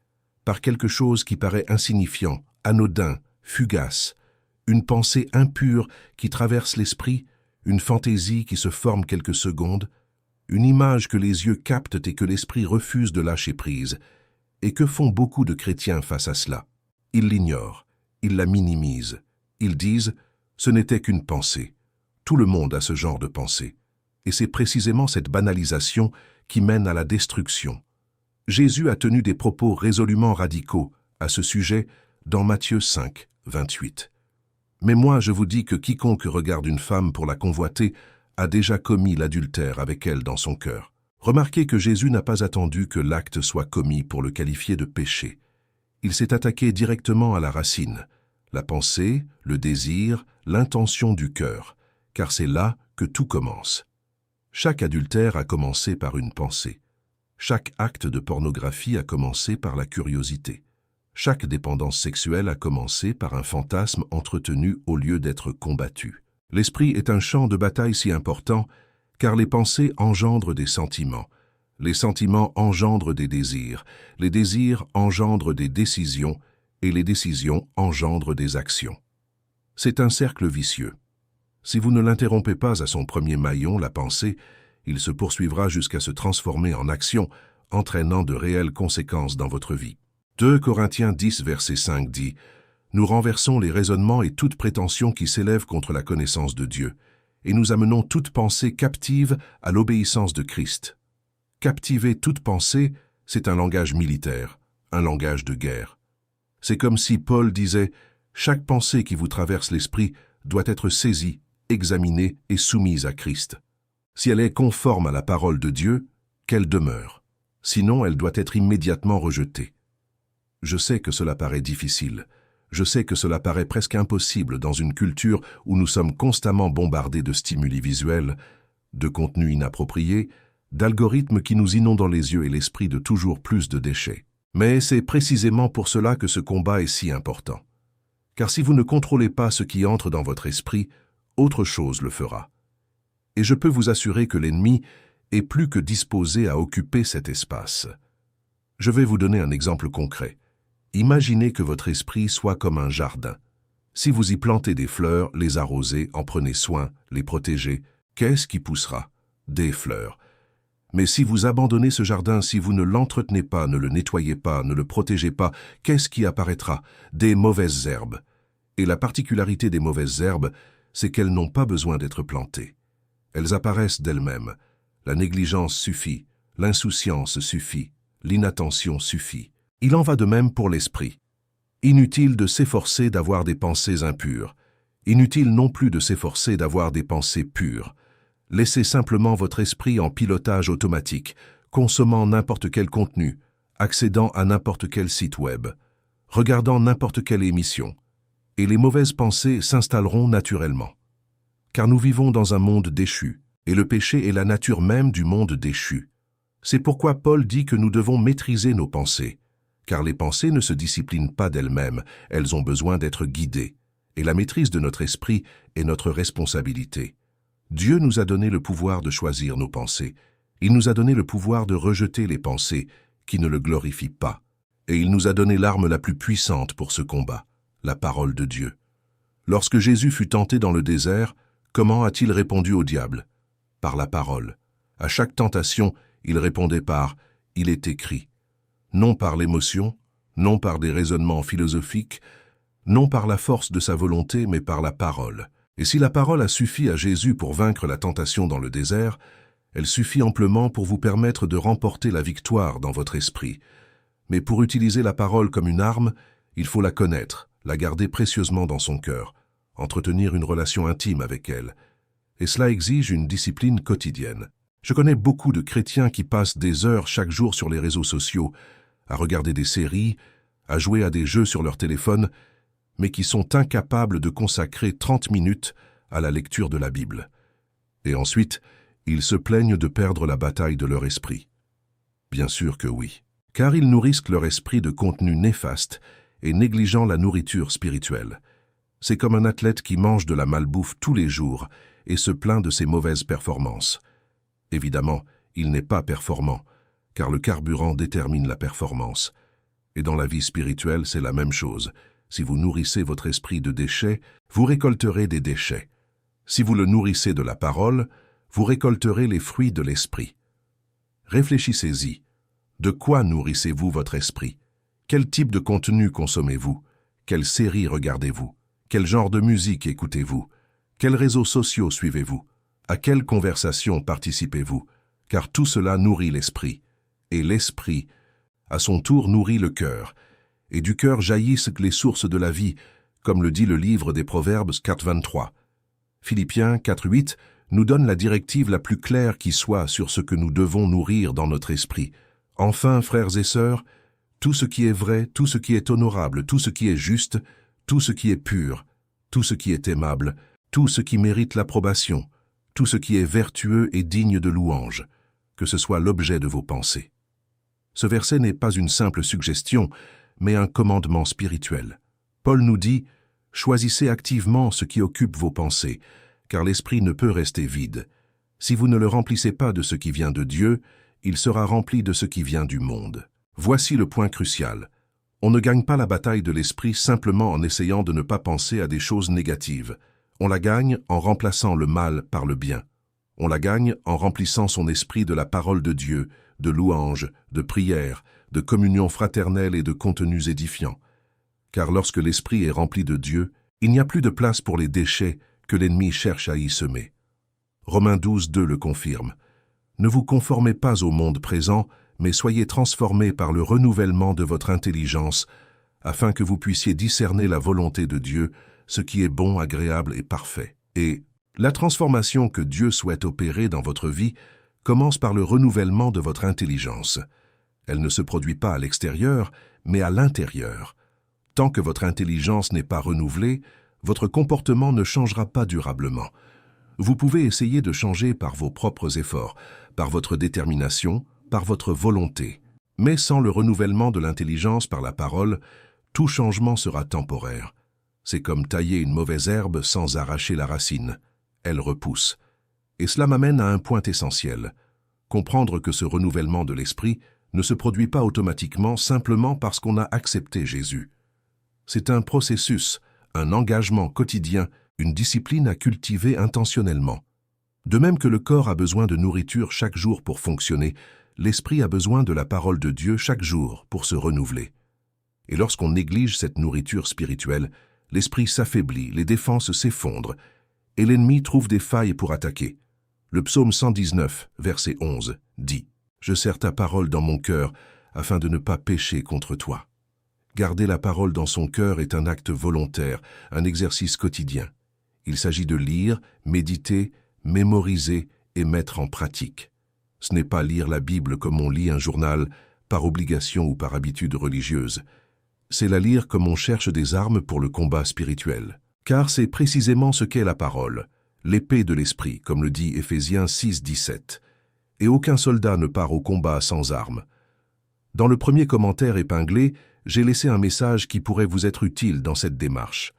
par quelque chose qui paraît insignifiant, anodin, fugace, une pensée impure qui traverse l'esprit, une fantaisie qui se forme quelques secondes, une image que les yeux captent et que l'esprit refuse de lâcher prise. Et que font beaucoup de chrétiens face à cela? Ils l'ignorent, ils la minimisent. Ils disent « ce n'était qu'une pensée ». Tout le monde a ce genre de pensée. Et c'est précisément cette banalisation qui mène à la destruction. Jésus a tenu des propos résolument radicaux à ce sujet dans Matthieu 5, 28. Mais moi, je vous dis que quiconque regarde une femme pour la convoiter a déjà commis l'adultère avec elle dans son cœur. Remarquez que Jésus n'a pas attendu que l'acte soit commis pour le qualifier de péché. Il s'est attaqué directement à la racine, la pensée, le désir, l'intention du cœur, car c'est là que tout commence. Chaque adultère a commencé par une pensée. Chaque acte de pornographie a commencé par la curiosité. Chaque dépendance sexuelle a commencé par un fantasme entretenu au lieu d'être combattu. L'esprit est un champ de bataille si important, car les pensées engendrent des sentiments. Les sentiments engendrent des désirs. Les désirs engendrent des décisions, et les décisions engendrent des actions. C'est un cercle vicieux. Si vous ne l'interrompez pas à son premier maillon, la pensée, il se poursuivra jusqu'à se transformer en action, entraînant de réelles conséquences dans votre vie. 2 Corinthiens 10, verset 5 dit « Nous renversons les raisonnements et toute prétention qui s'élève contre la connaissance de Dieu, et nous amenons toute pensée captive à l'obéissance de Christ. » Captiver toute pensée, c'est un langage militaire, un langage de guerre. C'est comme si Paul disait « Chaque pensée qui vous traverse l'esprit doit être saisie, examinée et soumise à Christ. Si elle est conforme à la parole de Dieu, qu'elle demeure. Sinon, elle doit être immédiatement rejetée. » Je sais que cela paraît difficile. Je sais que cela paraît presque impossible dans une culture où nous sommes constamment bombardés de stimuli visuels, de contenus inappropriés, d'algorithmes qui nous inondent dans les yeux et l'esprit de toujours plus de déchets. Mais c'est précisément pour cela que ce combat est si important. Car si vous ne contrôlez pas ce qui entre dans votre esprit, autre chose le fera. Et je peux vous assurer que l'ennemi est plus que disposé à occuper cet espace. Je vais vous donner un exemple concret. Imaginez que votre esprit soit comme un jardin. Si vous y plantez des fleurs, les arrosez, en prenez soin, les protégez, qu'est-ce qui poussera? Des fleurs. Mais si vous abandonnez ce jardin, si vous ne l'entretenez pas, ne le nettoyez pas, ne le protégez pas, qu'est-ce qui apparaîtra? Des mauvaises herbes. Et la particularité des mauvaises herbes, c'est qu'elles n'ont pas besoin d'être plantées. Elles apparaissent d'elles-mêmes. La négligence suffit, l'insouciance suffit, l'inattention suffit. Il en va de même pour l'esprit. Inutile de s'efforcer d'avoir des pensées impures. Inutile non plus de s'efforcer d'avoir des pensées pures. Laissez simplement votre esprit en pilotage automatique, consommant n'importe quel contenu, accédant à n'importe quel site web, regardant n'importe quelle émission. Et les mauvaises pensées s'installeront naturellement. Car nous vivons dans un monde déchu, et le péché est la nature même du monde déchu. C'est pourquoi Paul dit que nous devons maîtriser nos pensées. Car les pensées ne se disciplinent pas d'elles-mêmes, elles ont besoin d'être guidées. Et la maîtrise de notre esprit est notre responsabilité. Dieu nous a donné le pouvoir de choisir nos pensées. Il nous a donné le pouvoir de rejeter les pensées qui ne le glorifient pas. Et il nous a donné l'arme la plus puissante pour ce combat, la parole de Dieu. Lorsque Jésus fut tenté dans le désert, comment a-t-il répondu au diable? Par la parole. À chaque tentation, il répondait par « Il est écrit ». non par l'émotion, non par des raisonnements philosophiques, non par la force de sa volonté, mais par la parole. Et si la parole a suffi à Jésus pour vaincre la tentation dans le désert, elle suffit amplement pour vous permettre de remporter la victoire dans votre esprit. Mais pour utiliser la parole comme une arme, il faut la connaître, la garder précieusement dans son cœur, entretenir une relation intime avec elle. Et cela exige une discipline quotidienne. Je connais beaucoup de chrétiens qui passent des heures chaque jour sur les réseaux sociaux, à regarder des séries, à jouer à des jeux sur leur téléphone, mais qui sont incapables de consacrer 30 minutes à la lecture de la Bible. Et ensuite, ils se plaignent de perdre la bataille de leur esprit. Bien sûr que oui, car ils nourrissent leur esprit de contenus néfastes et négligeant la nourriture spirituelle. C'est comme un athlète qui mange de la malbouffe tous les jours et se plaint de ses mauvaises performances. Évidemment, il n'est pas performant, car le carburant détermine la performance. Et dans la vie spirituelle, c'est la même chose. Si vous nourrissez votre esprit de déchets, vous récolterez des déchets. Si vous le nourrissez de la parole, vous récolterez les fruits de l'esprit. Réfléchissez-y. De quoi nourrissez-vous votre esprit? Quel type de contenu consommez-vous? Quelle série regardez-vous? Quel genre de musique écoutez-vous? Quels réseaux sociaux suivez-vous? À quelle conversation participez-vous? Car tout cela nourrit l'esprit. Et l'esprit, à son tour, nourrit le cœur. Et du cœur jaillissent les sources de la vie, comme le dit le livre des Proverbes 4.23. Philippiens 4.8 nous donne la directive la plus claire qui soit sur ce que nous devons nourrir dans notre esprit. Enfin, frères et sœurs, tout ce qui est vrai, tout ce qui est honorable, tout ce qui est juste, tout ce qui est pur, tout ce qui est aimable, tout ce qui mérite l'approbation, tout ce qui est vertueux et digne de louange, que ce soit l'objet de vos pensées. Ce verset n'est pas une simple suggestion, mais un commandement spirituel. Paul nous dit « Choisissez activement ce qui occupe vos pensées, car l'esprit ne peut rester vide. Si vous ne le remplissez pas de ce qui vient de Dieu, il sera rempli de ce qui vient du monde. » Voici le point crucial. On ne gagne pas la bataille de l'esprit simplement en essayant de ne pas penser à des choses négatives. On la gagne en remplaçant le mal par le bien. On la gagne en remplissant son esprit de la parole de Dieu, de louanges, de prières, de communion fraternelle et de contenus édifiants. Car lorsque l'esprit est rempli de Dieu, il n'y a plus de place pour les déchets que l'ennemi cherche à y semer. Romains 12.2 le confirme. Ne vous conformez pas au monde présent, mais soyez transformés par le renouvellement de votre intelligence, afin que vous puissiez discerner la volonté de Dieu, ce qui est bon, agréable et parfait. Et la transformation que Dieu souhaite opérer dans votre vie commence par le renouvellement de votre intelligence. Elle ne se produit pas à l'extérieur, mais à l'intérieur. Tant que votre intelligence n'est pas renouvelée, votre comportement ne changera pas durablement. Vous pouvez essayer de changer par vos propres efforts, par votre détermination, par votre volonté. Mais sans le renouvellement de l'intelligence par la parole, tout changement sera temporaire. C'est comme tailler une mauvaise herbe sans arracher la racine. Elle repousse. Et cela m'amène à un point essentiel. Comprendre que ce renouvellement de l'esprit ne se produit pas automatiquement simplement parce qu'on a accepté Jésus. C'est un processus, un engagement quotidien, une discipline à cultiver intentionnellement. De même que le corps a besoin de nourriture chaque jour pour fonctionner, l'esprit a besoin de la parole de Dieu chaque jour pour se renouveler. Et lorsqu'on néglige cette nourriture spirituelle, l'esprit s'affaiblit, les défenses s'effondrent, et l'ennemi trouve des failles pour attaquer. Le psaume 119, verset 11, dit « Je serre ta parole dans mon cœur, afin de ne pas pécher contre toi. » Garder la parole dans son cœur est un acte volontaire, un exercice quotidien. Il s'agit de lire, méditer, mémoriser et mettre en pratique. Ce n'est pas lire la Bible comme on lit un journal, par obligation ou par habitude religieuse. C'est la lire comme on cherche des armes pour le combat spirituel. Car c'est précisément ce qu'est la parole, l'épée de l'esprit, comme le dit Éphésiens 6, 17. Et aucun soldat ne part au combat sans armes. Dans le premier commentaire épinglé, j'ai laissé un message qui pourrait vous être utile dans cette démarche.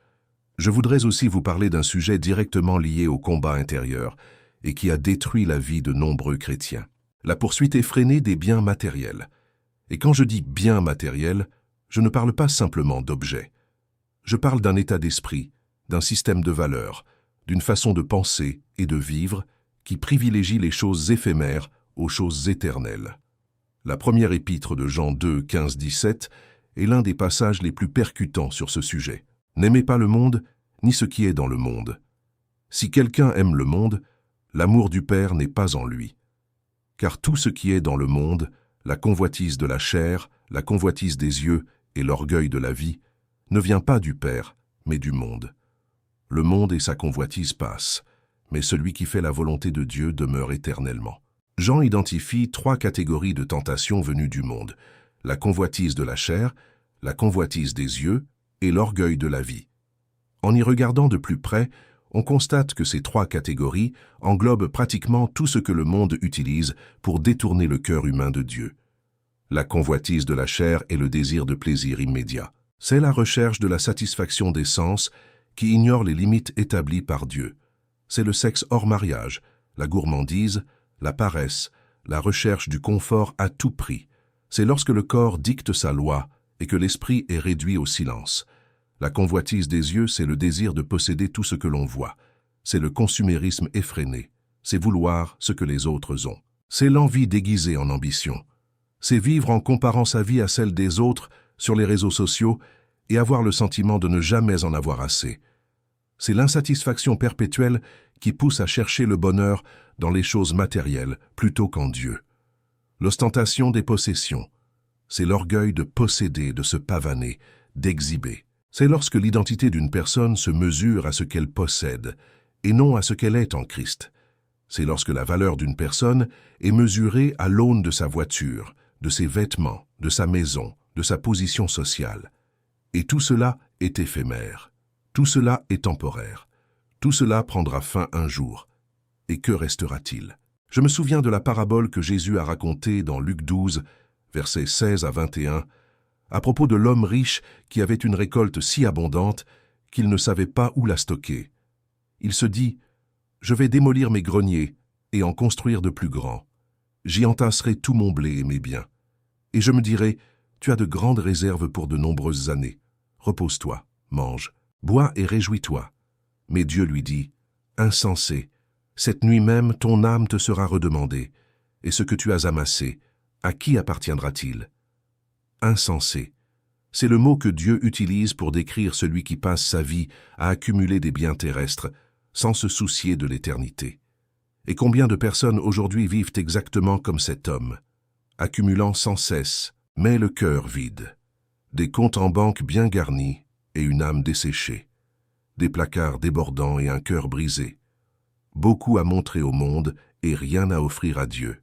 Je voudrais aussi vous parler d'un sujet directement lié au combat intérieur et qui a détruit la vie de nombreux chrétiens. La poursuite effrénée des biens matériels. Et quand je dis biens matériels, je ne parle pas simplement d'objets. Je parle d'un état d'esprit, d'un système de valeurs, d'une façon de penser et de vivre qui privilégie les choses éphémères aux choses éternelles. La première épître de Jean 2, 15-17 est l'un des passages les plus percutants sur ce sujet. « N'aimez pas le monde, ni ce qui est dans le monde. Si quelqu'un aime le monde, l'amour du Père n'est pas en lui. Car tout ce qui est dans le monde, la convoitise de la chair, la convoitise des yeux et l'orgueil de la vie, ne vient pas du Père, mais du monde. Le monde et sa convoitise passent, mais celui qui fait la volonté de Dieu demeure éternellement. » Jean identifie 3 catégories de tentations venues du monde: la convoitise de la chair, la convoitise des yeux et l'orgueil de la vie. En y regardant de plus près, on constate que ces 3 catégories englobent pratiquement tout ce que le monde utilise pour détourner le cœur humain de Dieu. La convoitise de la chair est le désir de plaisir immédiat. C'est la recherche de la satisfaction des sens qui ignore les limites établies par Dieu. C'est le sexe hors mariage, la gourmandise, la paresse, la recherche du confort à tout prix. C'est lorsque le corps dicte sa loi et que l'esprit est réduit au silence. La convoitise des yeux, c'est le désir de posséder tout ce que l'on voit. C'est le consumérisme effréné. C'est vouloir ce que les autres ont. C'est l'envie déguisée en ambition. C'est vivre en comparant sa vie à celle des autres sur les réseaux sociaux et avoir le sentiment de ne jamais en avoir assez. C'est l'insatisfaction perpétuelle qui pousse à chercher le bonheur dans les choses matérielles plutôt qu'en Dieu. L'ostentation des possessions, c'est l'orgueil de posséder, de se pavaner, d'exhiber. C'est lorsque l'identité d'une personne se mesure à ce qu'elle possède et non à ce qu'elle est en Christ. C'est lorsque la valeur d'une personne est mesurée à l'aune de sa voiture, de ses vêtements, de sa maison, de sa position sociale. Et tout cela est éphémère. Tout cela est temporaire. Tout cela prendra fin un jour. Et que restera-t-il? Je me souviens de la parabole que Jésus a racontée dans Luc 12, versets 16 à 21, à propos de l'homme riche qui avait une récolte si abondante qu'il ne savait pas où la stocker. Il se dit « Je vais démolir mes greniers et en construire de plus grands. J'y entasserai tout mon blé et mes biens. Et je me dirai « Tu as de grandes réserves pour de nombreuses années. Repose-toi, mange, bois et réjouis-toi. » Mais Dieu lui dit « Insensé, cette nuit même ton âme te sera redemandée, et ce que tu as amassé, à qui appartiendra-t-il » Insensé, c'est le mot que Dieu utilise pour décrire celui qui passe sa vie à accumuler des biens terrestres sans se soucier de l'éternité. Et combien de personnes aujourd'hui vivent exactement comme cet homme, accumulant sans cesse, mais le cœur vide, des comptes en banque bien garnis et une âme desséchée, des placards débordants et un cœur brisé, beaucoup à montrer au monde et rien à offrir à Dieu.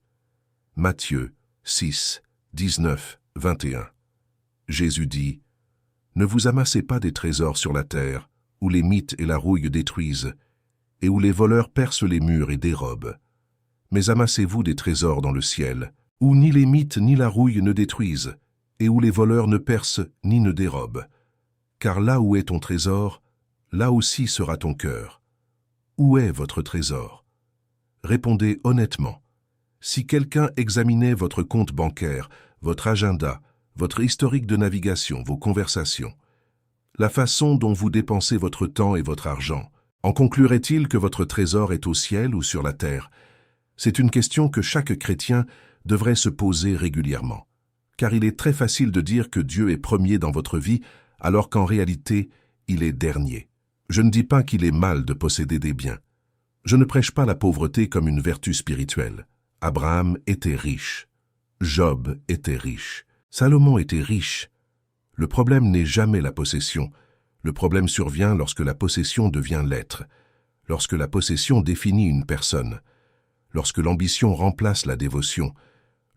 Matthieu 6, 19, 21. Jésus dit « Ne vous amassez pas des trésors sur la terre, où les mites et la rouille détruisent, et où les voleurs percent les murs et dérobent. Mais amassez-vous des trésors dans le ciel, où ni les mites ni la rouille ne détruisent, et où les voleurs ne percent ni ne dérobent. Car là où est ton trésor, là aussi sera ton cœur. Où est votre trésor? Répondez honnêtement. Si quelqu'un examinait votre compte bancaire, votre agenda, votre historique de navigation, vos conversations, la façon dont vous dépensez votre temps et votre argent, en conclurait-il que votre trésor est au ciel ou sur la terre? C'est une question que chaque chrétien devrait se poser régulièrement, car il est très facile de dire que Dieu est premier dans votre vie, alors qu'en réalité, il est dernier. Je ne dis pas qu'il est mal de posséder des biens. Je ne prêche pas la pauvreté comme une vertu spirituelle. Abraham était riche. Job était riche. Salomon était riche. Le problème n'est jamais la possession. Le problème survient lorsque la possession devient l'être, lorsque la possession définit une personne, lorsque l'ambition remplace la dévotion,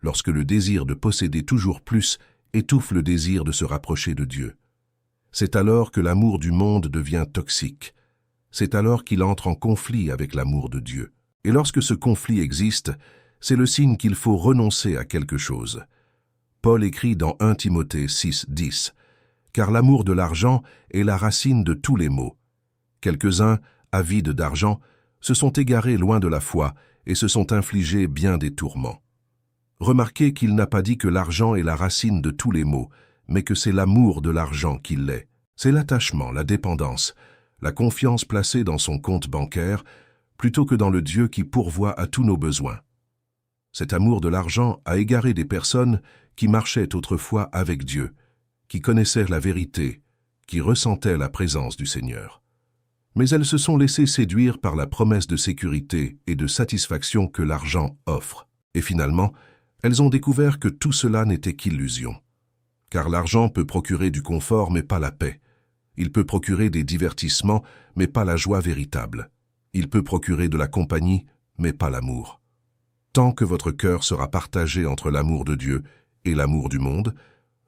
lorsque le désir de posséder toujours plus étouffe le désir de se rapprocher de Dieu. C'est alors que l'amour du monde devient toxique. C'est alors qu'il entre en conflit avec l'amour de Dieu. Et lorsque ce conflit existe, c'est le signe qu'il faut renoncer à quelque chose. Paul écrit dans 1 Timothée 6, 10, « Car l'amour de l'argent est la racine de tous les maux. Quelques-uns, avides d'argent, se sont égarés loin de la foi et se sont infligés bien des tourments. » Remarquez qu'il n'a pas dit que l'argent est la racine de tous les maux, mais que c'est l'amour de l'argent qui l'est. C'est l'attachement, la dépendance, la confiance placée dans son compte bancaire, plutôt que dans le Dieu qui pourvoit à tous nos besoins. Cet amour de l'argent a égaré des personnes qui marchaient autrefois avec Dieu, qui connaissaient la vérité, qui ressentaient la présence du Seigneur. Mais elles se sont laissées séduire par la promesse de sécurité et de satisfaction que l'argent offre. Et finalement, elles ont découvert que tout cela n'était qu'illusion. Car l'argent peut procurer du confort mais pas la paix. Il peut procurer des divertissements mais pas la joie véritable. Il peut procurer de la compagnie mais pas l'amour. Tant que votre cœur sera partagé entre l'amour de Dieu et l'amour du monde,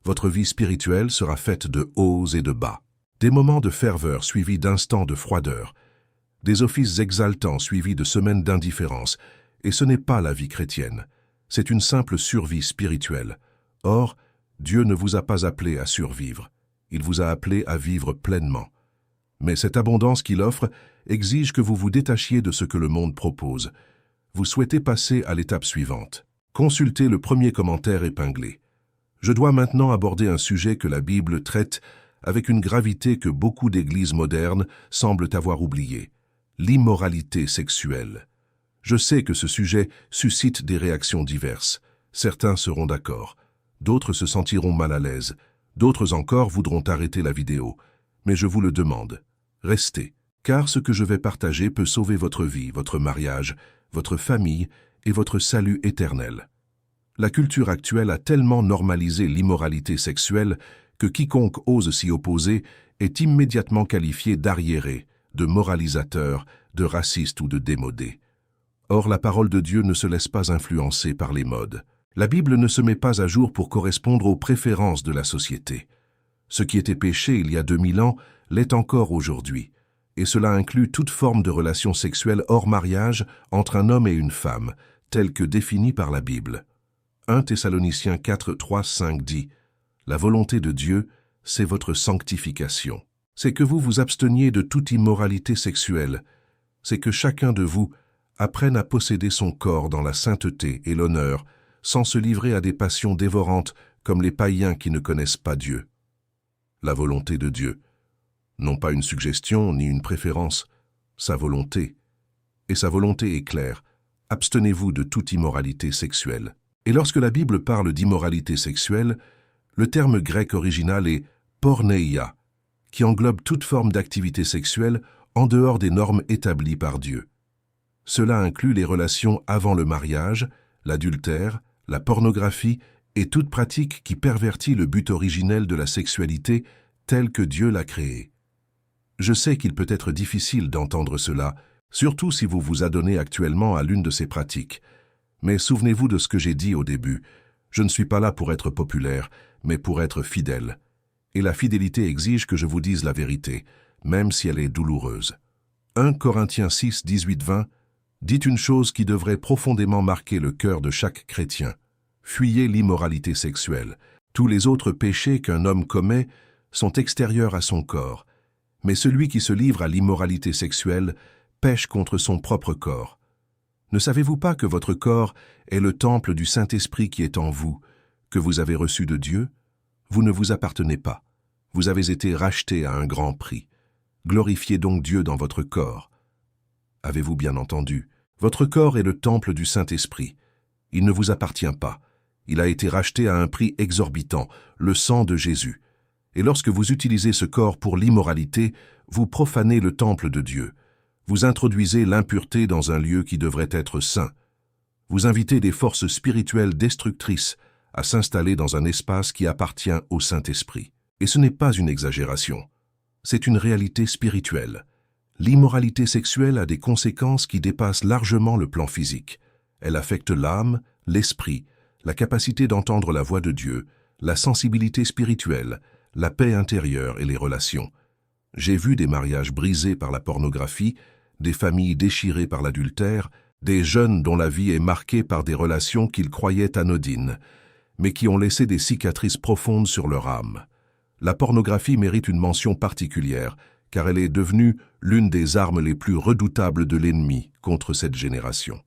votre vie spirituelle sera faite de hauts et de bas. Des moments de ferveur suivis d'instants de froideur, des offices exaltants suivis de semaines d'indifférence, et ce n'est pas la vie chrétienne, c'est une simple survie spirituelle. Or, Dieu ne vous a pas appelé à survivre, il vous a appelé à vivre pleinement. Mais cette abondance qu'il offre exige que vous vous détachiez de ce que le monde propose. Vous souhaitez passer à l'étape suivante. Consultez le premier commentaire épinglé. Je dois maintenant aborder un sujet que la Bible traite avec une gravité que beaucoup d'églises modernes semblent avoir oubliée, l'immoralité sexuelle. Je sais que ce sujet suscite des réactions diverses. Certains seront d'accord, d'autres se sentiront mal à l'aise, d'autres encore voudront arrêter la vidéo. Mais je vous le demande, restez, car ce que je vais partager peut sauver votre vie, votre mariage, votre famille et votre salut éternel. La culture actuelle a tellement normalisé l'immoralité sexuelle que quiconque ose s'y opposer est immédiatement qualifié d'arriéré, de moralisateur, de raciste ou de démodé. Or, la parole de Dieu ne se laisse pas influencer par les modes. La Bible ne se met pas à jour pour correspondre aux préférences de la société. Ce qui était péché il y a 2000 ans l'est encore aujourd'hui, et cela inclut toute forme de relation sexuelle hors mariage entre un homme et une femme, telle que définie par la Bible. 1 Thessaloniciens 4, 3, 5 dit « La volonté de Dieu, c'est votre sanctification. C'est que vous vous absteniez de toute immoralité sexuelle. C'est que chacun de vous apprenne à posséder son corps dans la sainteté et l'honneur, sans se livrer à des passions dévorantes comme les païens qui ne connaissent pas Dieu. » La volonté de Dieu. Non pas une suggestion ni une préférence, sa volonté. Et sa volonté est claire. Abstenez-vous de toute immoralité sexuelle. Et lorsque la Bible parle d'immoralité sexuelle, le terme grec original est porneia, qui englobe toute forme d'activité sexuelle en dehors des normes établies par Dieu. Cela inclut les relations avant le mariage, l'adultère, la pornographie et toute pratique qui pervertit le but originel de la sexualité tel que Dieu l'a créé. Je sais qu'il peut être difficile d'entendre cela, surtout si vous vous adonnez actuellement à l'une de ces pratiques. Mais souvenez-vous de ce que j'ai dit au début. Je ne suis pas là pour être populaire, mais pour être fidèle. Et la fidélité exige que je vous dise la vérité, même si elle est douloureuse. 1 Corinthiens 6, 18-20 dit une chose qui devrait profondément marquer le cœur de chaque chrétien. Fuyez l'immoralité sexuelle. Tous les autres péchés qu'un homme commet sont extérieurs à son corps. Mais celui qui se livre à l'immoralité sexuelle pêche contre son propre corps. Ne savez-vous pas que votre corps est le temple du Saint-Esprit qui est en vous, que vous avez reçu de Dieu? Vous ne vous appartenez pas. Vous avez été racheté à un grand prix. Glorifiez donc Dieu dans votre corps. Avez-vous bien entendu? Votre corps est le temple du Saint-Esprit. Il ne vous appartient pas. Il a été racheté à un prix exorbitant, le sang de Jésus. Et lorsque vous utilisez ce corps pour l'immoralité, vous profanez le temple de Dieu. Vous introduisez l'impureté dans un lieu qui devrait être saint. Vous invitez des forces spirituelles destructrices à s'installer dans un espace qui appartient au Saint-Esprit. Et ce n'est pas une exagération. C'est une réalité spirituelle. L'immoralité sexuelle a des conséquences qui dépassent largement le plan physique. Elle affecte l'âme, l'esprit, la capacité d'entendre la voix de Dieu, la sensibilité spirituelle, la paix intérieure et les relations. J'ai vu des mariages brisés par la pornographie, des familles déchirées par l'adultère, des jeunes dont la vie est marquée par des relations qu'ils croyaient anodines, mais qui ont laissé des cicatrices profondes sur leur âme. La pornographie mérite une mention particulière, car elle est devenue l'une des armes les plus redoutables de l'ennemi contre cette génération.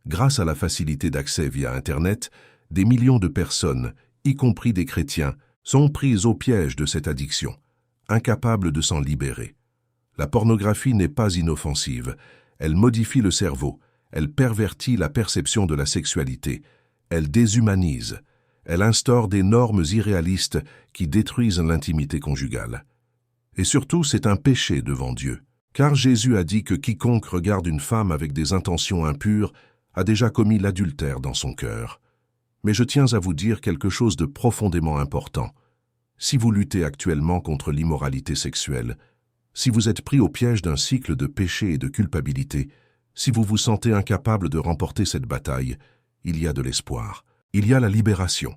Grâce à la facilité d'accès via Internet, des millions de personnes, y compris des chrétiens, sont prises au piège de cette addiction, incapables de s'en libérer. La pornographie n'est pas inoffensive, elle modifie le cerveau, elle pervertit la perception de la sexualité, elle déshumanise, elle instaure des normes irréalistes qui détruisent l'intimité conjugale. Et surtout, c'est un péché devant Dieu, car Jésus a dit que quiconque regarde une femme avec des intentions impures a déjà commis l'adultère dans son cœur. Mais je tiens à vous dire quelque chose de profondément important. Si vous luttez actuellement contre l'immoralité sexuelle, si vous êtes pris au piège d'un cycle de péché et de culpabilité, si vous vous sentez incapable de remporter cette bataille, il y a de l'espoir. Il y a la libération.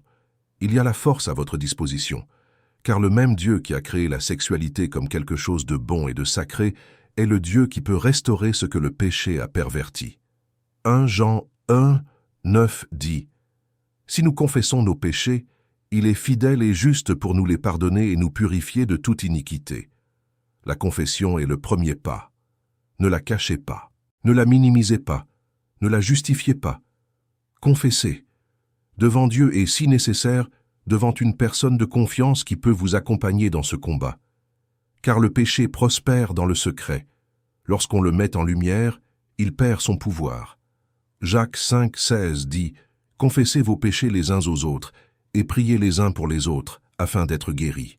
Il y a la force à votre disposition. Car le même Dieu qui a créé la sexualité comme quelque chose de bon et de sacré est le Dieu qui peut restaurer ce que le péché a perverti. 1 Jean 1, 9 dit « Si nous confessons nos péchés, il est fidèle et juste pour nous les pardonner et nous purifier de toute iniquité. » La confession est le premier pas. Ne la cachez pas. Ne la minimisez pas. Ne la justifiez pas. Confessez. Devant Dieu et, si nécessaire, devant une personne de confiance qui peut vous accompagner dans ce combat. Car le péché prospère dans le secret. Lorsqu'on le met en lumière, il perd son pouvoir. Jacques 5, 16 dit « Confessez vos péchés les uns aux autres et priez les uns pour les autres afin d'être guéris. »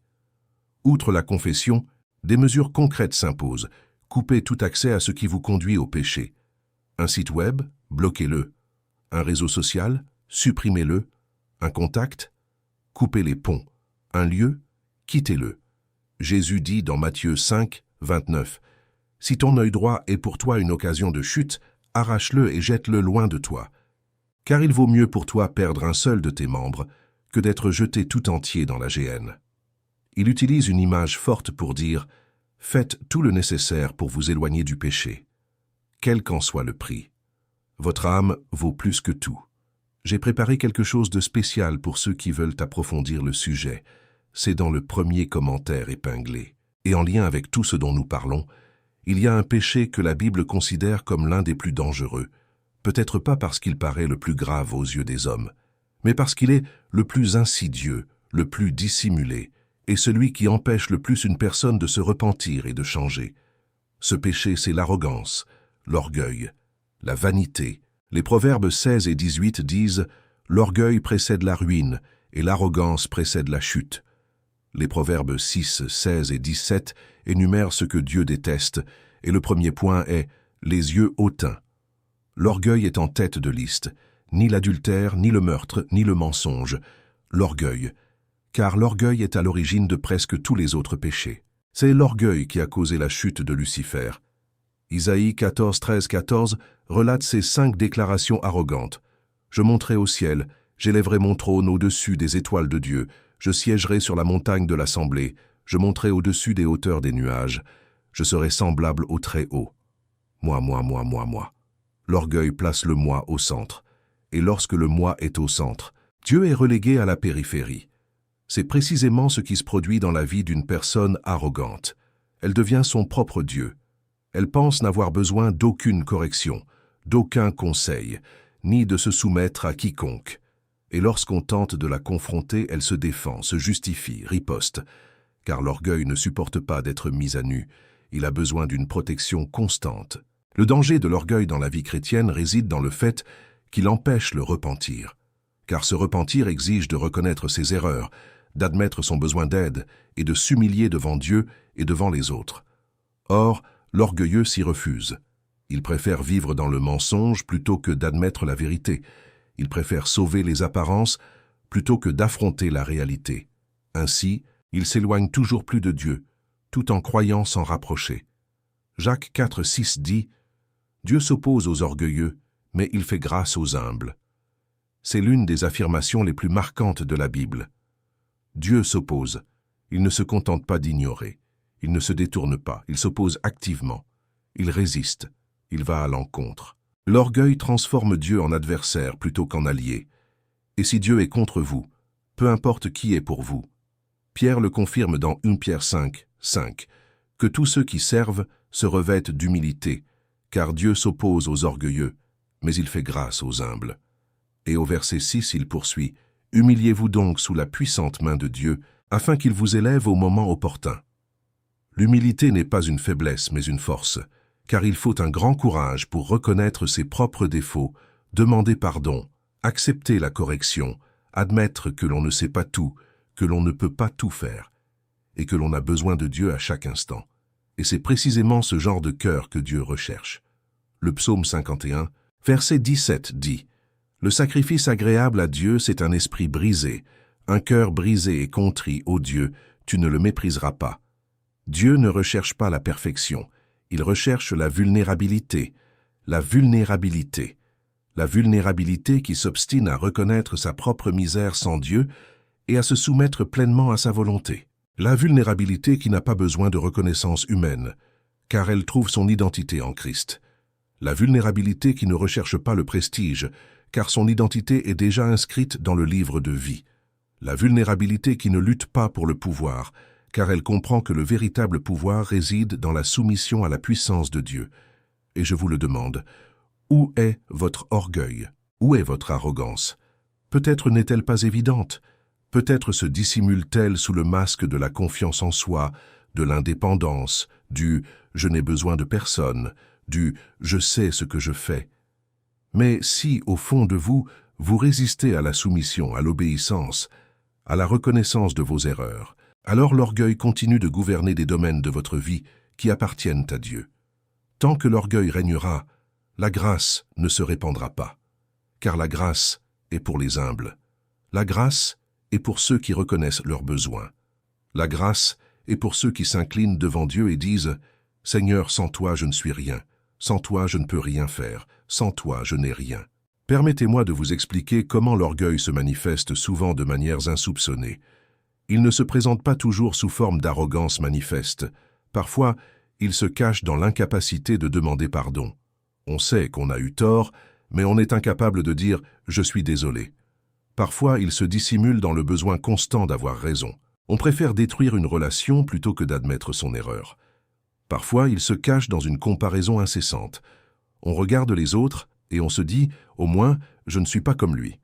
Outre la confession, des mesures concrètes s'imposent. Coupez tout accès à ce qui vous conduit au péché. Un site web, bloquez-le. Un réseau social, supprimez-le. Un contact, coupez les ponts. Un lieu, quittez-le. Jésus dit dans Matthieu 5, 29, « Si ton œil droit est pour toi une occasion de chute, arrache-le et jette-le loin de toi. Car il vaut mieux pour toi perdre un seul de tes membres que d'être jeté tout entier dans la géhenne. » Il utilise une image forte pour dire « Faites tout le nécessaire pour vous éloigner du péché, quel qu'en soit le prix. Votre âme vaut plus que tout. » J'ai préparé quelque chose de spécial pour ceux qui veulent approfondir le sujet. C'est dans le premier commentaire épinglé. Et en lien avec tout ce dont nous parlons, il y a un péché que la Bible considère comme l'un des plus dangereux, peut-être pas parce qu'il paraît le plus grave aux yeux des hommes, mais parce qu'il est le plus insidieux, le plus dissimulé, et celui qui empêche le plus une personne de se repentir et de changer. Ce péché, c'est l'arrogance, l'orgueil, la vanité. Les proverbes 16 et 18 disent « L'orgueil précède la ruine et l'arrogance précède la chute ». Les proverbes 6, 16 et 17 énumèrent ce que Dieu déteste, et le premier point est « les yeux hautains ». L'orgueil est en tête de liste, ni l'adultère, ni le meurtre, ni le mensonge. L'orgueil, car l'orgueil est à l'origine de presque tous les autres péchés. C'est l'orgueil qui a causé la chute de Lucifer. Isaïe 14, 13, 14 relate ces 5 déclarations arrogantes. « Je monterai au ciel, j'élèverai mon trône au-dessus des étoiles de Dieu, je siégerai sur la montagne de l'assemblée, je monterai au-dessus des hauteurs des nuages, je serai semblable au Très-Haut. Moi, moi, moi, moi, moi. » L'orgueil place le moi au centre. Et lorsque le moi est au centre, Dieu est relégué à la périphérie. C'est précisément ce qui se produit dans la vie d'une personne arrogante. Elle devient son propre Dieu. Elle pense n'avoir besoin d'aucune correction, d'aucun conseil, ni de se soumettre à quiconque. Et lorsqu'on tente de la confronter, elle se défend, se justifie, riposte. Car l'orgueil ne supporte pas d'être mis à nu. Il a besoin d'une protection constante. Le danger de l'orgueil dans la vie chrétienne réside dans le fait qu'il empêche le repentir. Car ce repentir exige de reconnaître ses erreurs, d'admettre son besoin d'aide et de s'humilier devant Dieu et devant les autres. Or, l'orgueilleux s'y refuse. Il préfère vivre dans le mensonge plutôt que d'admettre la vérité. Il préfère sauver les apparences plutôt que d'affronter la réalité. Ainsi, il s'éloigne toujours plus de Dieu, tout en croyant s'en rapprocher. Jacques 4, 6 dit « Dieu s'oppose aux orgueilleux, mais il fait grâce aux humbles. » C'est l'une des affirmations les plus marquantes de la Bible. Dieu s'oppose. Il ne se contente pas d'ignorer. Il ne se détourne pas. Il s'oppose activement. Il résiste. Il va à l'encontre. L'orgueil transforme Dieu en adversaire plutôt qu'en allié. Et si Dieu est contre vous, peu importe qui est pour vous. Pierre le confirme dans 1 Pierre 5, 5, que tous ceux qui servent se revêtent d'humilité, car Dieu s'oppose aux orgueilleux, mais il fait grâce aux humbles. Et au verset 6, il poursuit « Humiliez-vous donc sous la puissante main de Dieu, afin qu'il vous élève au moment opportun. » L'humilité n'est pas une faiblesse, mais une force. car il faut un grand courage pour reconnaître ses propres défauts, demander pardon, accepter la correction, admettre que l'on ne sait pas tout, que l'on ne peut pas tout faire, et que l'on a besoin de Dieu à chaque instant. Et c'est précisément ce genre de cœur que Dieu recherche. Le psaume 51, verset 17 dit « Le sacrifice agréable à Dieu, c'est un esprit brisé, un cœur brisé et contrit, ô Dieu, tu ne le mépriseras pas. » Dieu ne recherche pas la perfection, il recherche la vulnérabilité. La vulnérabilité. La vulnérabilité qui s'obstine à reconnaître sa propre misère sans Dieu et à se soumettre pleinement à sa volonté. La vulnérabilité qui n'a pas besoin de reconnaissance humaine, car elle trouve son identité en Christ. La vulnérabilité qui ne recherche pas le prestige, car son identité est déjà inscrite dans le livre de vie. La vulnérabilité qui ne lutte pas pour le pouvoir, car elle comprend que le véritable pouvoir réside dans la soumission à la puissance de Dieu. Et je vous le demande, où est votre orgueil? Où est votre arrogance? Peut-être n'est-elle pas évidente. Peut-être se dissimule-t-elle sous le masque de la confiance en soi, de l'indépendance, du « je n'ai besoin de personne », du « je sais ce que je fais ». Mais si, au fond de vous, vous résistez à la soumission, à l'obéissance, à la reconnaissance de vos erreurs, alors l'orgueil continue de gouverner des domaines de votre vie qui appartiennent à Dieu. Tant que l'orgueil régnera, la grâce ne se répandra pas, car la grâce est pour les humbles. La grâce est pour ceux qui reconnaissent leurs besoins. La grâce est pour ceux qui s'inclinent devant Dieu et disent « Seigneur, sans toi je ne suis rien, sans toi je ne peux rien faire, sans toi je n'ai rien ». Permettez-moi de vous expliquer comment l'orgueil se manifeste souvent de manières insoupçonnées. Il ne se présente pas toujours sous forme d'arrogance manifeste. Parfois, il se cache dans l'incapacité de demander pardon. On sait qu'on a eu tort, mais on est incapable de dire « je suis désolé ». Parfois, il se dissimule dans le besoin constant d'avoir raison. On préfère détruire une relation plutôt que d'admettre son erreur. Parfois, il se cache dans une comparaison incessante. On regarde les autres et on se dit « au moins, je ne suis pas comme lui ».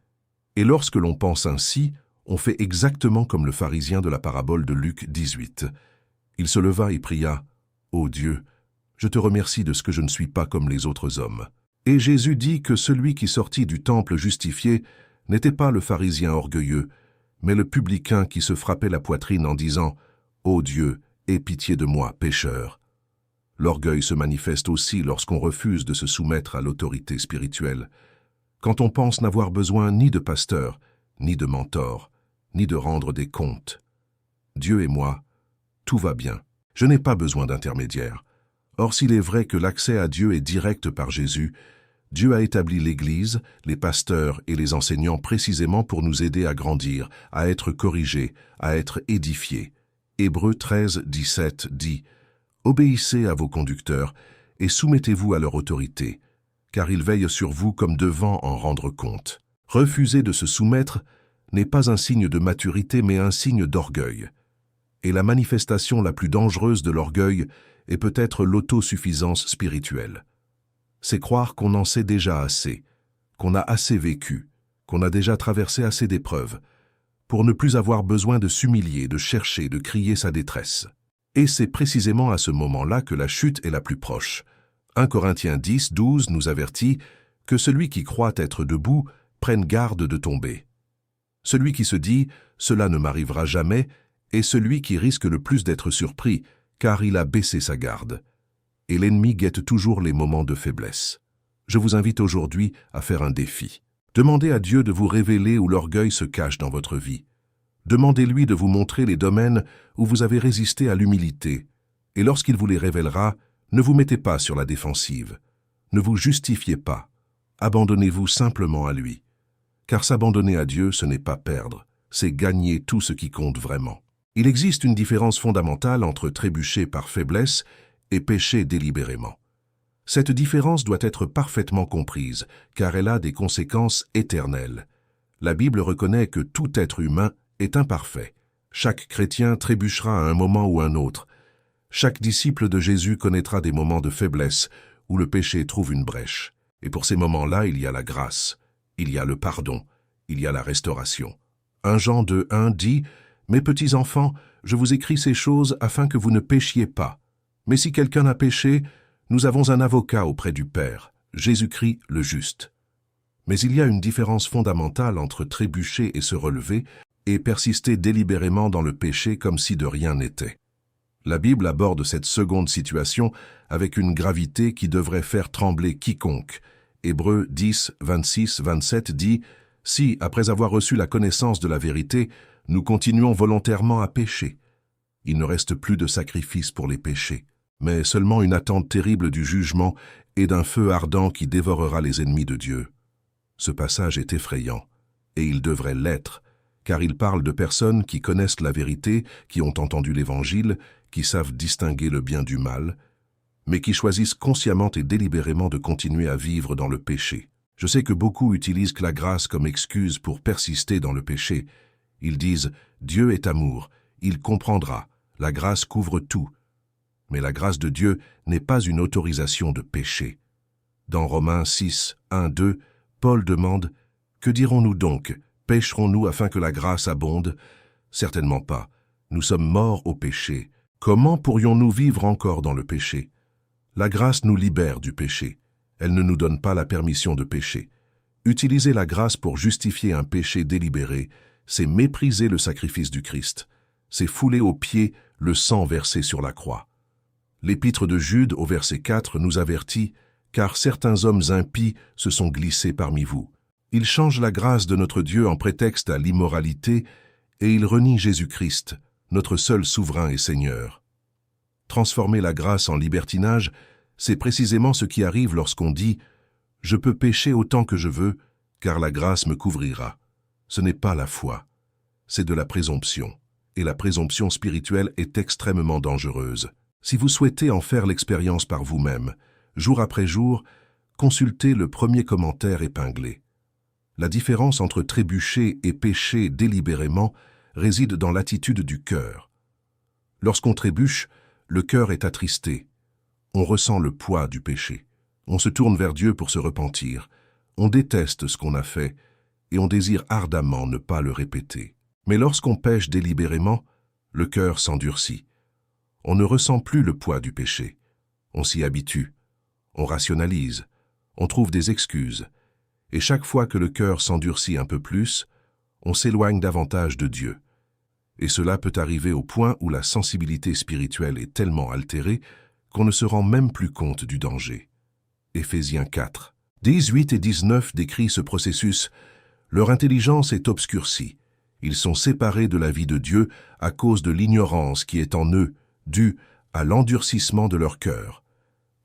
Et lorsque l'on pense ainsi, on fait exactement comme le pharisien de la parabole de Luc 18. Il se leva et pria « Ô Dieu, je te remercie de ce que je ne suis pas comme les autres hommes. » Et Jésus dit que celui qui sortit du temple justifié n'était pas le pharisien orgueilleux, mais le publicain qui se frappait la poitrine en disant « Ô Dieu, aie pitié de moi, pécheur. » L'orgueil se manifeste aussi lorsqu'on refuse de se soumettre à l'autorité spirituelle, quand on pense n'avoir besoin ni de pasteur, ni de mentor, ni de rendre des comptes. Dieu et moi, tout va bien. Je n'ai pas besoin d'intermédiaire. Or, s'il est vrai que l'accès à Dieu est direct par Jésus, Dieu a établi l'Église, les pasteurs et les enseignants précisément pour nous aider à grandir, à être corrigés, à être édifiés. Hébreux 13, 17 dit « Obéissez à vos conducteurs et soumettez-vous à leur autorité, car ils veillent sur vous comme devant en rendre compte. » Refuser de se soumettre n'est pas un signe de maturité mais un signe d'orgueil. Et la manifestation la plus dangereuse de l'orgueil est peut-être l'autosuffisance spirituelle. C'est croire qu'on en sait déjà assez, qu'on a assez vécu, qu'on a déjà traversé assez d'épreuves, pour ne plus avoir besoin de s'humilier, de chercher, de crier sa détresse. Et c'est précisément à ce moment-là que la chute est la plus proche. 1 Corinthiens 10, 12 nous avertit que celui qui croit être debout prenne garde de tomber. Celui qui se dit « cela ne m'arrivera jamais » est celui qui risque le plus d'être surpris, car il a baissé sa garde. Et l'ennemi guette toujours les moments de faiblesse. Je vous invite aujourd'hui à faire un défi. Demandez à Dieu de vous révéler où l'orgueil se cache dans votre vie. Demandez-lui de vous montrer les domaines où vous avez résisté à l'humilité. Et lorsqu'il vous les révélera, ne vous mettez pas sur la défensive. Ne vous justifiez pas. Abandonnez-vous simplement à lui. Car s'abandonner à Dieu, ce n'est pas perdre, c'est gagner tout ce qui compte vraiment. Il existe une différence fondamentale entre trébucher par faiblesse et pécher délibérément. Cette différence doit être parfaitement comprise, car elle a des conséquences éternelles. La Bible reconnaît que tout être humain est imparfait. Chaque chrétien trébuchera à un moment ou un autre. Chaque disciple de Jésus connaîtra des moments de faiblesse où le péché trouve une brèche. Et pour ces moments-là, il y a la grâce, il y a le pardon, il y a la restauration. 1 Jean 2:1 dit « Mes petits enfants, je vous écris ces choses afin que vous ne péchiez pas. Mais si quelqu'un a péché, Nous avons un avocat auprès du Père, Jésus-Christ le juste. Mais il y a une différence fondamentale entre trébucher et se relever et persister délibérément dans le péché comme si de rien n'était. La Bible aborde cette seconde situation avec une gravité qui devrait faire trembler quiconque. Hébreux 10, 26, 27 dit « Si, après avoir reçu la connaissance de la vérité, nous continuons volontairement à pécher, il ne reste plus de sacrifice pour les péchés, mais seulement une attente terrible du jugement et d'un feu ardent qui dévorera les ennemis de Dieu. » Ce passage est effrayant, et il devrait l'être, car il parle de personnes qui connaissent la vérité, qui ont entendu l'Évangile, qui savent distinguer le bien du mal, mais qui choisissent consciemment et délibérément de continuer à vivre dans le péché. Je sais que beaucoup utilisent la grâce comme excuse pour persister dans le péché. Ils disent « Dieu est amour, il comprendra, la grâce couvre tout ». Mais la grâce de Dieu n'est pas une autorisation de pécher. Dans Romains 6, 1, 2, Paul demande « Que dirons-nous donc ? Pécherons-nous afin que la grâce abonde ? Certainement pas. Nous sommes morts au péché. Comment pourrions-nous vivre encore dans le péché ? La grâce nous libère du péché. Elle ne nous donne pas la permission de pécher. Utiliser la grâce pour justifier un péché délibéré, c'est mépriser le sacrifice du Christ. C'est fouler aux pieds le sang versé sur la croix. L'épître de Jude, au verset 4, nous avertit « Car certains hommes impies se sont glissés parmi vous. Ils changent la grâce de notre Dieu en prétexte à l'immoralité et ils renient Jésus-Christ, notre seul souverain et Seigneur. » Transformer la grâce en libertinage, c'est précisément ce qui arrive lorsqu'on dit « Je peux pécher autant que je veux, car la grâce me couvrira ». Ce n'est pas la foi, c'est de la présomption. Et la présomption spirituelle est extrêmement dangereuse. Si vous souhaitez en faire l'expérience par vous-même, jour après jour, consultez le premier commentaire épinglé. La différence entre trébucher et pécher délibérément réside dans l'attitude du cœur. Lorsqu'on trébuche, le cœur est attristé. On ressent le poids du péché. On se tourne vers Dieu pour se repentir. On déteste ce qu'on a fait et on désire ardemment ne pas le répéter. Mais lorsqu'on pêche délibérément, le cœur s'endurcit. On ne ressent plus le poids du péché. On s'y habitue. On rationalise. On trouve des excuses. Et chaque fois que le cœur s'endurcit un peu plus, on s'éloigne davantage de Dieu. Et cela peut arriver au point où la sensibilité spirituelle est tellement altérée qu'on ne se rend même plus compte du danger. Éphésiens 4, 18 et 19 décrit ce processus. Leur intelligence est obscurcie. Ils sont séparés de la vie de Dieu à cause de l'ignorance qui est en eux, due à l'endurcissement de leur cœur.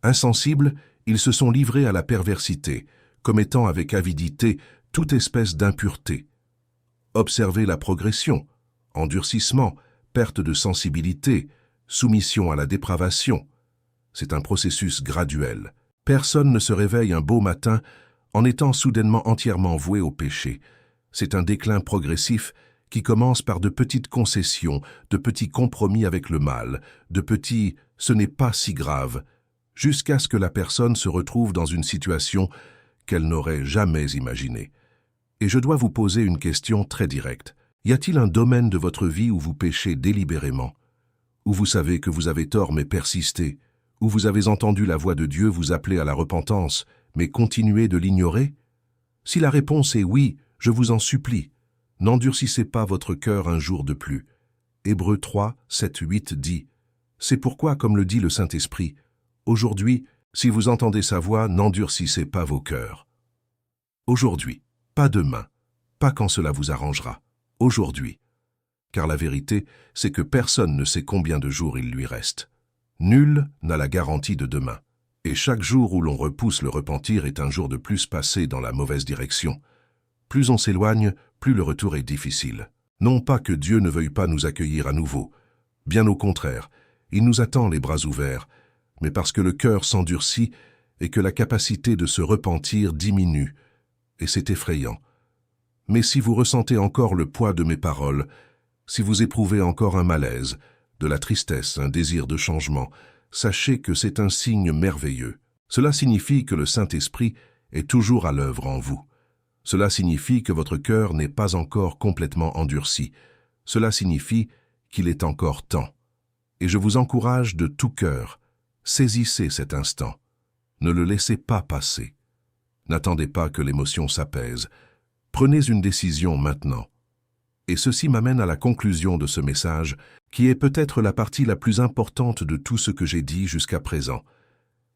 Insensibles, ils se sont livrés à la perversité, commettant avec avidité toute espèce d'impureté. Observez la progression, endurcissement, perte de sensibilité, soumission à la dépravation. C'est un processus graduel. Personne ne se réveille un beau matin en étant soudainement entièrement voué au péché. C'est un déclin progressif qui commence par de petites concessions, de petits compromis avec le mal, de petits « ce n'est pas si grave », jusqu'à ce que la personne se retrouve dans une situation qu'elle n'aurait jamais imaginée. Et je dois vous poser une question très directe. Y a-t-il un domaine de votre vie où vous péchez délibérément, où vous savez que vous avez tort mais persistez, où vous avez entendu la voix de Dieu vous appeler à la repentance, mais continuez de l'ignorer? Si la réponse est oui, je vous en supplie, n'endurcissez pas votre cœur un jour de plus. Hébreux 3, 7, 8 dit « C'est pourquoi, comme le dit le Saint-Esprit, aujourd'hui, si vous entendez sa voix, n'endurcissez pas vos cœurs. » Aujourd'hui, pas demain, pas quand cela vous arrangera. Aujourd'hui. Car la vérité, c'est que personne ne sait combien de jours il lui reste. Nul n'a la garantie de demain. Et chaque jour où l'on repousse le repentir est un jour de plus passé dans la mauvaise direction. Plus on s'éloigne, plus le retour est difficile. Non pas que Dieu ne veuille pas nous accueillir à nouveau. Bien au contraire, il nous attend les bras ouverts, mais parce que le cœur s'endurcit et que la capacité de se repentir diminue. Et c'est effrayant. Mais si vous ressentez encore le poids de mes paroles, si vous éprouvez encore un malaise, de la tristesse, un désir de changement, sachez que c'est un signe merveilleux. Cela signifie que le Saint-Esprit est toujours à l'œuvre en vous. Cela signifie que votre cœur n'est pas encore complètement endurci. Cela signifie qu'il est encore temps. Et je vous encourage de tout cœur, Saisissez cet instant. Ne le laissez pas passer. N'attendez pas que l'émotion s'apaise. Prenez une décision maintenant. Et ceci m'amène à la conclusion de ce message, qui est peut-être la partie la plus importante de tout ce que j'ai dit jusqu'à présent.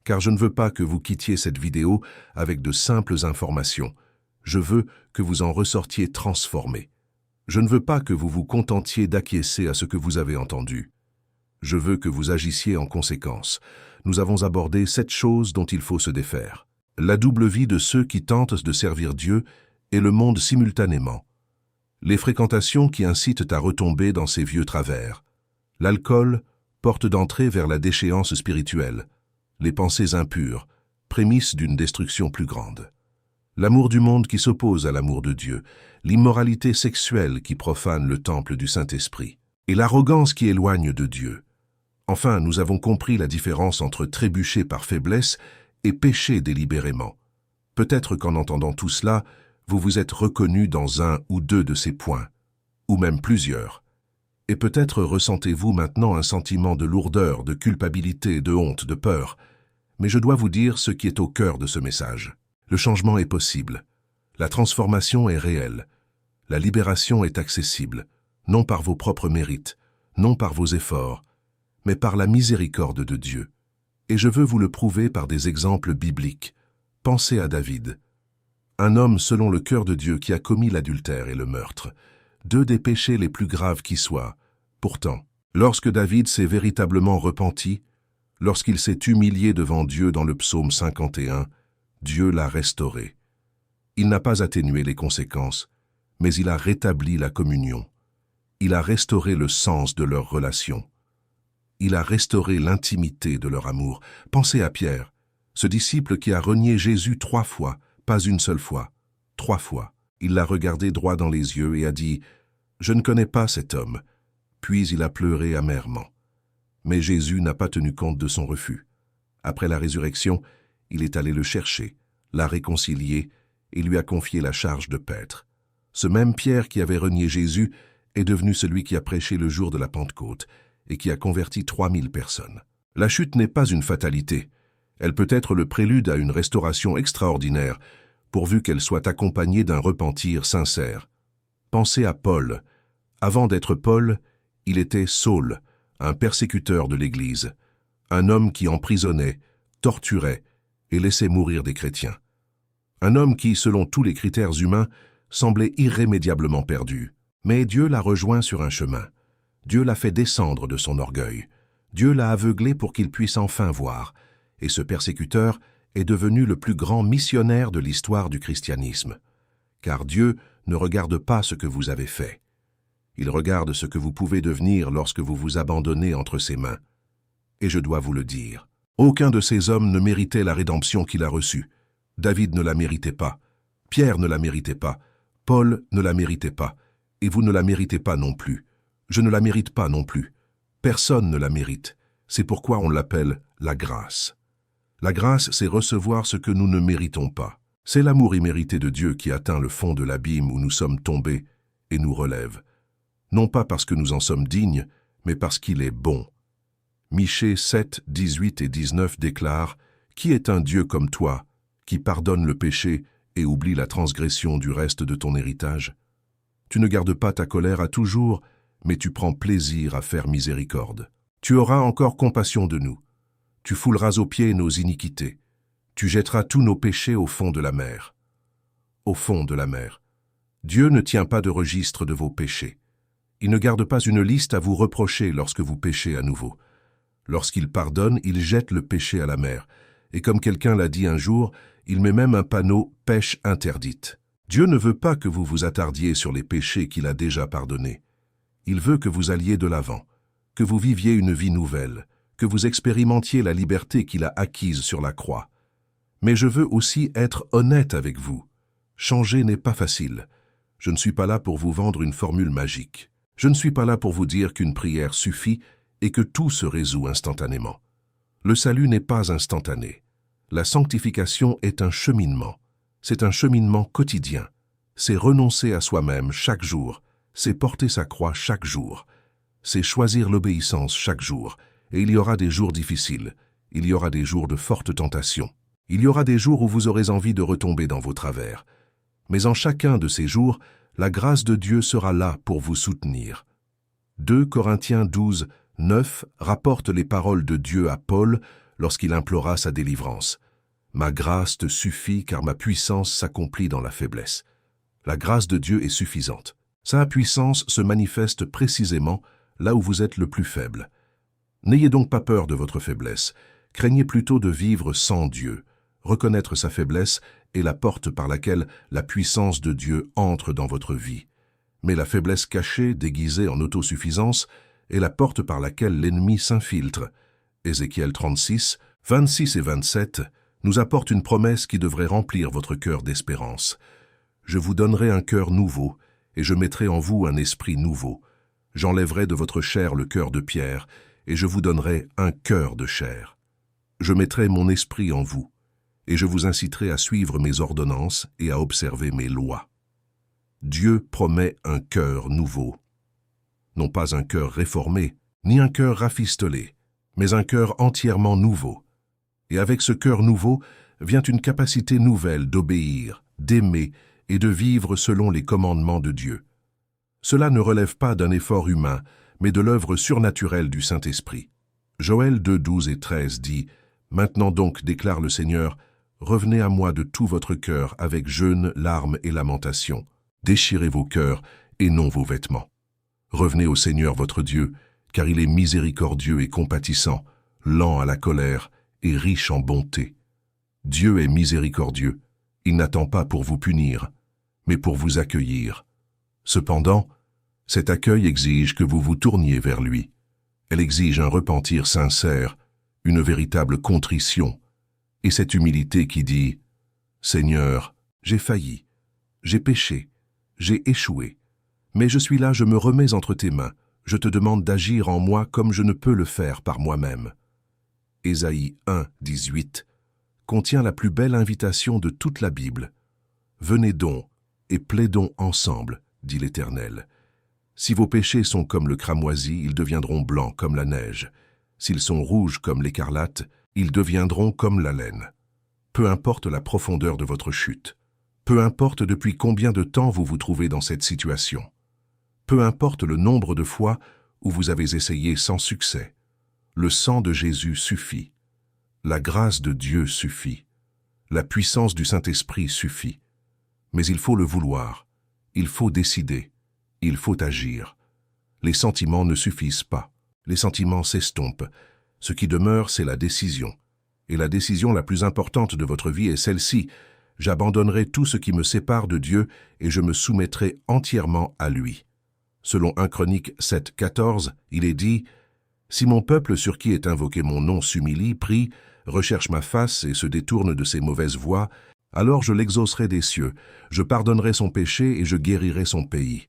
Car je ne veux pas que vous quittiez cette vidéo avec de simples informations. Je veux que vous en ressortiez transformés. Je ne veux pas que vous vous contentiez d'acquiescer à ce que vous avez entendu. Je veux que vous agissiez en conséquence. Nous avons abordé 7 choses dont il faut se défaire. La double vie de ceux qui tentent de servir Dieu et le monde simultanément. Les fréquentations qui incitent à retomber dans ces vieux travers. L'alcool, porte d'entrée vers la déchéance spirituelle. Les pensées impures, prémisse d'une destruction plus grande. L'amour du monde qui s'oppose à l'amour de Dieu. L'immoralité sexuelle qui profane le temple du Saint-Esprit. Et l'arrogance qui éloigne de Dieu. Enfin, nous avons compris la différence entre trébucher par faiblesse et pécher délibérément. Peut-être qu'en entendant tout cela, vous vous êtes reconnu dans un ou deux de ces points, ou même plusieurs. Et peut-être ressentez-vous maintenant un sentiment de lourdeur, de culpabilité, de honte, de peur. Mais je dois vous dire ce qui est au cœur de ce message. Le changement est possible. La transformation est réelle. La libération est accessible, non par vos propres mérites, non par vos efforts, mais par la miséricorde de Dieu. Et je veux vous le prouver par des exemples bibliques. Pensez à David. Un homme selon le cœur de Dieu qui a commis l'adultère et le meurtre, 2 des péchés les plus graves qui soient. Pourtant, lorsque David s'est véritablement repenti, lorsqu'il s'est humilié devant Dieu dans le psaume 51, Dieu l'a restauré. Il n'a pas atténué les conséquences, mais il a rétabli la communion. Il a restauré le sens de leur relation. Il a restauré l'intimité de leur amour. Pensez à Pierre, ce disciple qui a renié Jésus 3 fois, pas une seule fois, 3 fois. Il l'a regardé droit dans les yeux et a dit « Je ne connais pas cet homme ». Puis il a pleuré amèrement. Mais Jésus n'a pas tenu compte de son refus. Après la résurrection, il est allé le chercher, l'a réconcilié et lui a confié la charge de paître. Ce même Pierre qui avait renié Jésus est devenu celui qui a prêché le jour de la Pentecôte et qui a converti 3000 personnes. La chute n'est pas une fatalité. Elle peut être le prélude à une restauration extraordinaire, pourvu qu'elle soit accompagnée d'un repentir sincère. Pensez à Paul. Avant d'être Paul, il était Saul, un persécuteur de l'Église, un homme qui emprisonnait, torturait et laissait mourir des chrétiens. Un homme qui, selon tous les critères humains, semblait irrémédiablement perdu. Mais Dieu l'a rejoint sur un chemin. Dieu l'a fait descendre de son orgueil. Dieu l'a aveuglé pour qu'il puisse enfin voir. Et ce persécuteur est devenu le plus grand missionnaire de l'histoire du christianisme. Car Dieu ne regarde pas ce que vous avez fait. Il regarde ce que vous pouvez devenir lorsque vous vous abandonnez entre ses mains. Et je dois vous le dire, aucun de ces hommes ne méritait la rédemption qu'il a reçue. David ne la méritait pas, Pierre ne la méritait pas, Paul ne la méritait pas, et vous ne la méritez pas non plus. Je ne la mérite pas non plus. Personne ne la mérite. C'est pourquoi on l'appelle la grâce. La grâce, c'est recevoir ce que nous ne méritons pas. C'est l'amour immérité de Dieu qui atteint le fond de l'abîme où nous sommes tombés et nous relève. Non pas parce que nous en sommes dignes, mais parce qu'il est bon. Michée 7, 18 et 19 déclarent « Qui est un Dieu comme toi, qui pardonne le péché et oublie la transgression du reste de ton héritage? Tu ne gardes pas ta colère à toujours, mais tu prends plaisir à faire miséricorde. Tu auras encore compassion de nous. Tu fouleras aux pieds nos iniquités. Tu jetteras tous nos péchés au fond de la mer. » Au fond de la mer. Dieu ne tient pas de registre de vos péchés. Il ne garde pas une liste à vous reprocher lorsque vous péchez à nouveau. Lorsqu'il pardonne, il jette le péché à la mer. Et comme quelqu'un l'a dit un jour, il met même un panneau « Pêche interdite ». Dieu ne veut pas que vous vous attardiez sur les péchés qu'il a déjà pardonnés. Il veut que vous alliez de l'avant, que vous viviez une vie nouvelle, que vous expérimentiez la liberté qu'il a acquise sur la croix. Mais je veux aussi être honnête avec vous. Changer n'est pas facile. Je ne suis pas là pour vous vendre une formule magique. Je ne suis pas là pour vous dire qu'une prière suffit et que tout se résout instantanément. Le salut n'est pas instantané. La sanctification est un cheminement. C'est un cheminement quotidien. C'est renoncer à soi-même chaque jour. C'est porter sa croix chaque jour. C'est choisir l'obéissance chaque jour. Et il y aura des jours difficiles. il y aura des jours de forte tentation. Il y aura des jours où vous aurez envie de retomber dans vos travers. Mais en chacun de ces jours, la grâce de Dieu sera là pour vous soutenir. 2 Corinthiens 12, 9 rapporte les paroles de Dieu à Paul lorsqu'il implora sa délivrance. « Ma grâce te suffit car ma puissance s'accomplit dans la faiblesse. » La grâce de Dieu est suffisante. Sa puissance se manifeste précisément là où vous êtes le plus faible. N'ayez donc pas peur de votre faiblesse. Craignez plutôt de vivre sans Dieu. Reconnaître sa faiblesse est la porte par laquelle la puissance de Dieu entre dans votre vie. Mais la faiblesse cachée, déguisée en autosuffisance, est la porte par laquelle l'ennemi s'infiltre. Ézéchiel 36, 26 et 27 nous apporte une promesse qui devrait remplir votre cœur d'espérance. « Je vous donnerai un cœur nouveau, et je mettrai en vous un esprit nouveau. J'enlèverai de votre chair le cœur de pierre, et je vous donnerai un cœur de chair. Je mettrai mon esprit en vous, et je vous inciterai à suivre mes ordonnances et à observer mes lois. » Dieu promet un cœur nouveau. Non pas un cœur réformé, ni un cœur rafistolé, mais un cœur entièrement nouveau. Et avec ce cœur nouveau vient une capacité nouvelle d'obéir, d'aimer et de vivre selon les commandements de Dieu. Cela ne relève pas d'un effort humain, mais de l'œuvre surnaturelle du Saint-Esprit. Joël 2, 12 et 13 dit « Maintenant donc, déclare le Seigneur, revenez à moi de tout votre cœur avec jeûne, larmes et lamentations. Déchirez vos cœurs et non vos vêtements. Revenez au Seigneur votre Dieu, car il est miséricordieux et compatissant, lent à la colère et riche en bonté. Dieu est miséricordieux, il n'attend pas pour vous punir, mais pour vous accueillir. Cependant, cet accueil exige que vous vous tourniez vers lui. Elle exige un repentir sincère, une véritable contrition, et cette humilité qui dit « Seigneur, j'ai failli, j'ai péché, j'ai échoué, mais je suis là, je me remets entre tes mains, je te demande d'agir en moi comme je ne peux le faire par moi-même. » Ésaïe 1, 18 contient la plus belle invitation de toute la Bible. « Venez donc et plaidons ensemble, dit l'Éternel. Si vos péchés sont comme le cramoisi, ils deviendront blancs comme la neige. S'ils sont rouges comme l'écarlate, ils deviendront comme la laine. Peu importe la profondeur de votre chute, peu importe depuis combien de temps vous vous trouvez dans cette situation, peu importe le nombre de fois où vous avez essayé sans succès, le sang de Jésus suffit. La grâce de Dieu suffit. La puissance du Saint-Esprit suffit. Mais il faut le vouloir, il faut décider, il faut agir. Les sentiments ne suffisent pas, les sentiments s'estompent. Ce qui demeure, c'est la décision. Et la décision la plus importante de votre vie est celle-ci. J'abandonnerai tout ce qui me sépare de Dieu et je me soumettrai entièrement à lui. Selon 1 Chronique 7, 14, il est dit « Si mon peuple sur qui est invoqué mon nom s'humilie, prie, recherche ma face et se détourne de ses mauvaises voies, alors je l'exaucerai des cieux, je pardonnerai son péché et je guérirai son pays.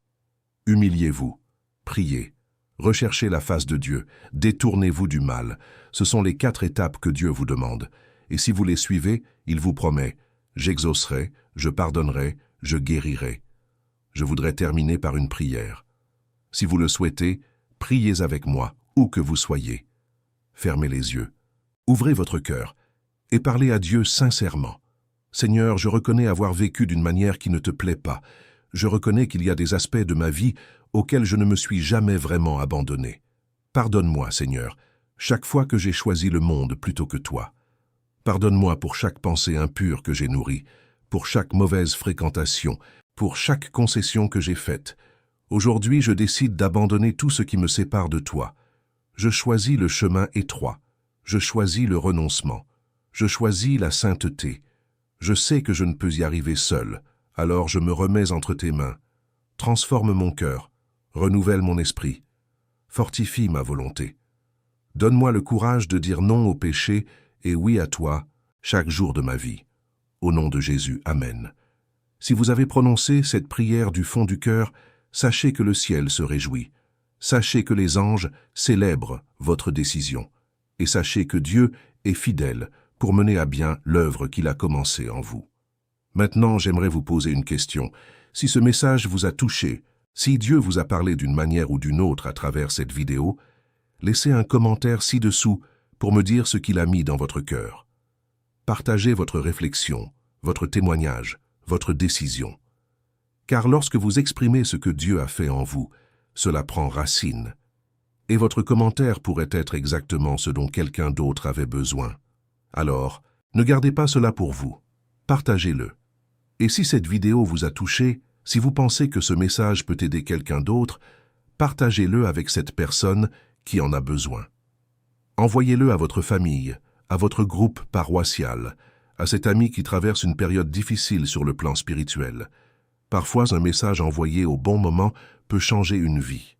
Humiliez-vous, priez, recherchez la face de Dieu, détournez-vous du mal. Ce sont les 4 étapes que Dieu vous demande. Et si vous les suivez, il vous promet « J'exaucerai, je pardonnerai, je guérirai ». Je voudrais terminer par une prière. Si vous le souhaitez, priez avec moi, où que vous soyez. Fermez les yeux, ouvrez votre cœur et parlez à Dieu sincèrement. Seigneur, je reconnais avoir vécu d'une manière qui ne te plaît pas. Je reconnais qu'il y a des aspects de ma vie auxquels je ne me suis jamais vraiment abandonné. Pardonne-moi, Seigneur, chaque fois que j'ai choisi le monde plutôt que toi. Pardonne-moi pour chaque pensée impure que j'ai nourrie, pour chaque mauvaise fréquentation, pour chaque concession que j'ai faite. Aujourd'hui, je décide d'abandonner tout ce qui me sépare de toi. Je choisis le chemin étroit. Je choisis le renoncement. Je choisis la sainteté. Je sais que je ne peux y arriver seul, alors je me remets entre tes mains. Transforme mon cœur, renouvelle mon esprit, fortifie ma volonté. Donne-moi le courage de dire non au péché et oui à toi chaque jour de ma vie. Au nom de Jésus, Amen. Si vous avez prononcé cette prière du fond du cœur, sachez que le ciel se réjouit. Sachez que les anges célèbrent votre décision. Et sachez que Dieu est fidèle pour mener à bien l'œuvre qu'il a commencée en vous. Maintenant, j'aimerais vous poser une question. Si ce message vous a touché, si Dieu vous a parlé d'une manière ou d'une autre à travers cette vidéo, laissez un commentaire ci-dessous pour me dire ce qu'il a mis dans votre cœur. Partagez votre réflexion, votre témoignage, votre décision. Car lorsque vous exprimez ce que Dieu a fait en vous, cela prend racine. Et votre commentaire pourrait être exactement ce dont quelqu'un d'autre avait besoin. Alors, ne gardez pas cela pour vous. Partagez-le. Et si cette vidéo vous a touché, si vous pensez que ce message peut aider quelqu'un d'autre, partagez-le avec cette personne qui en a besoin. Envoyez-le à votre famille, à votre groupe paroissial, à cet ami qui traverse une période difficile sur le plan spirituel. Parfois, un message envoyé au bon moment peut changer une vie.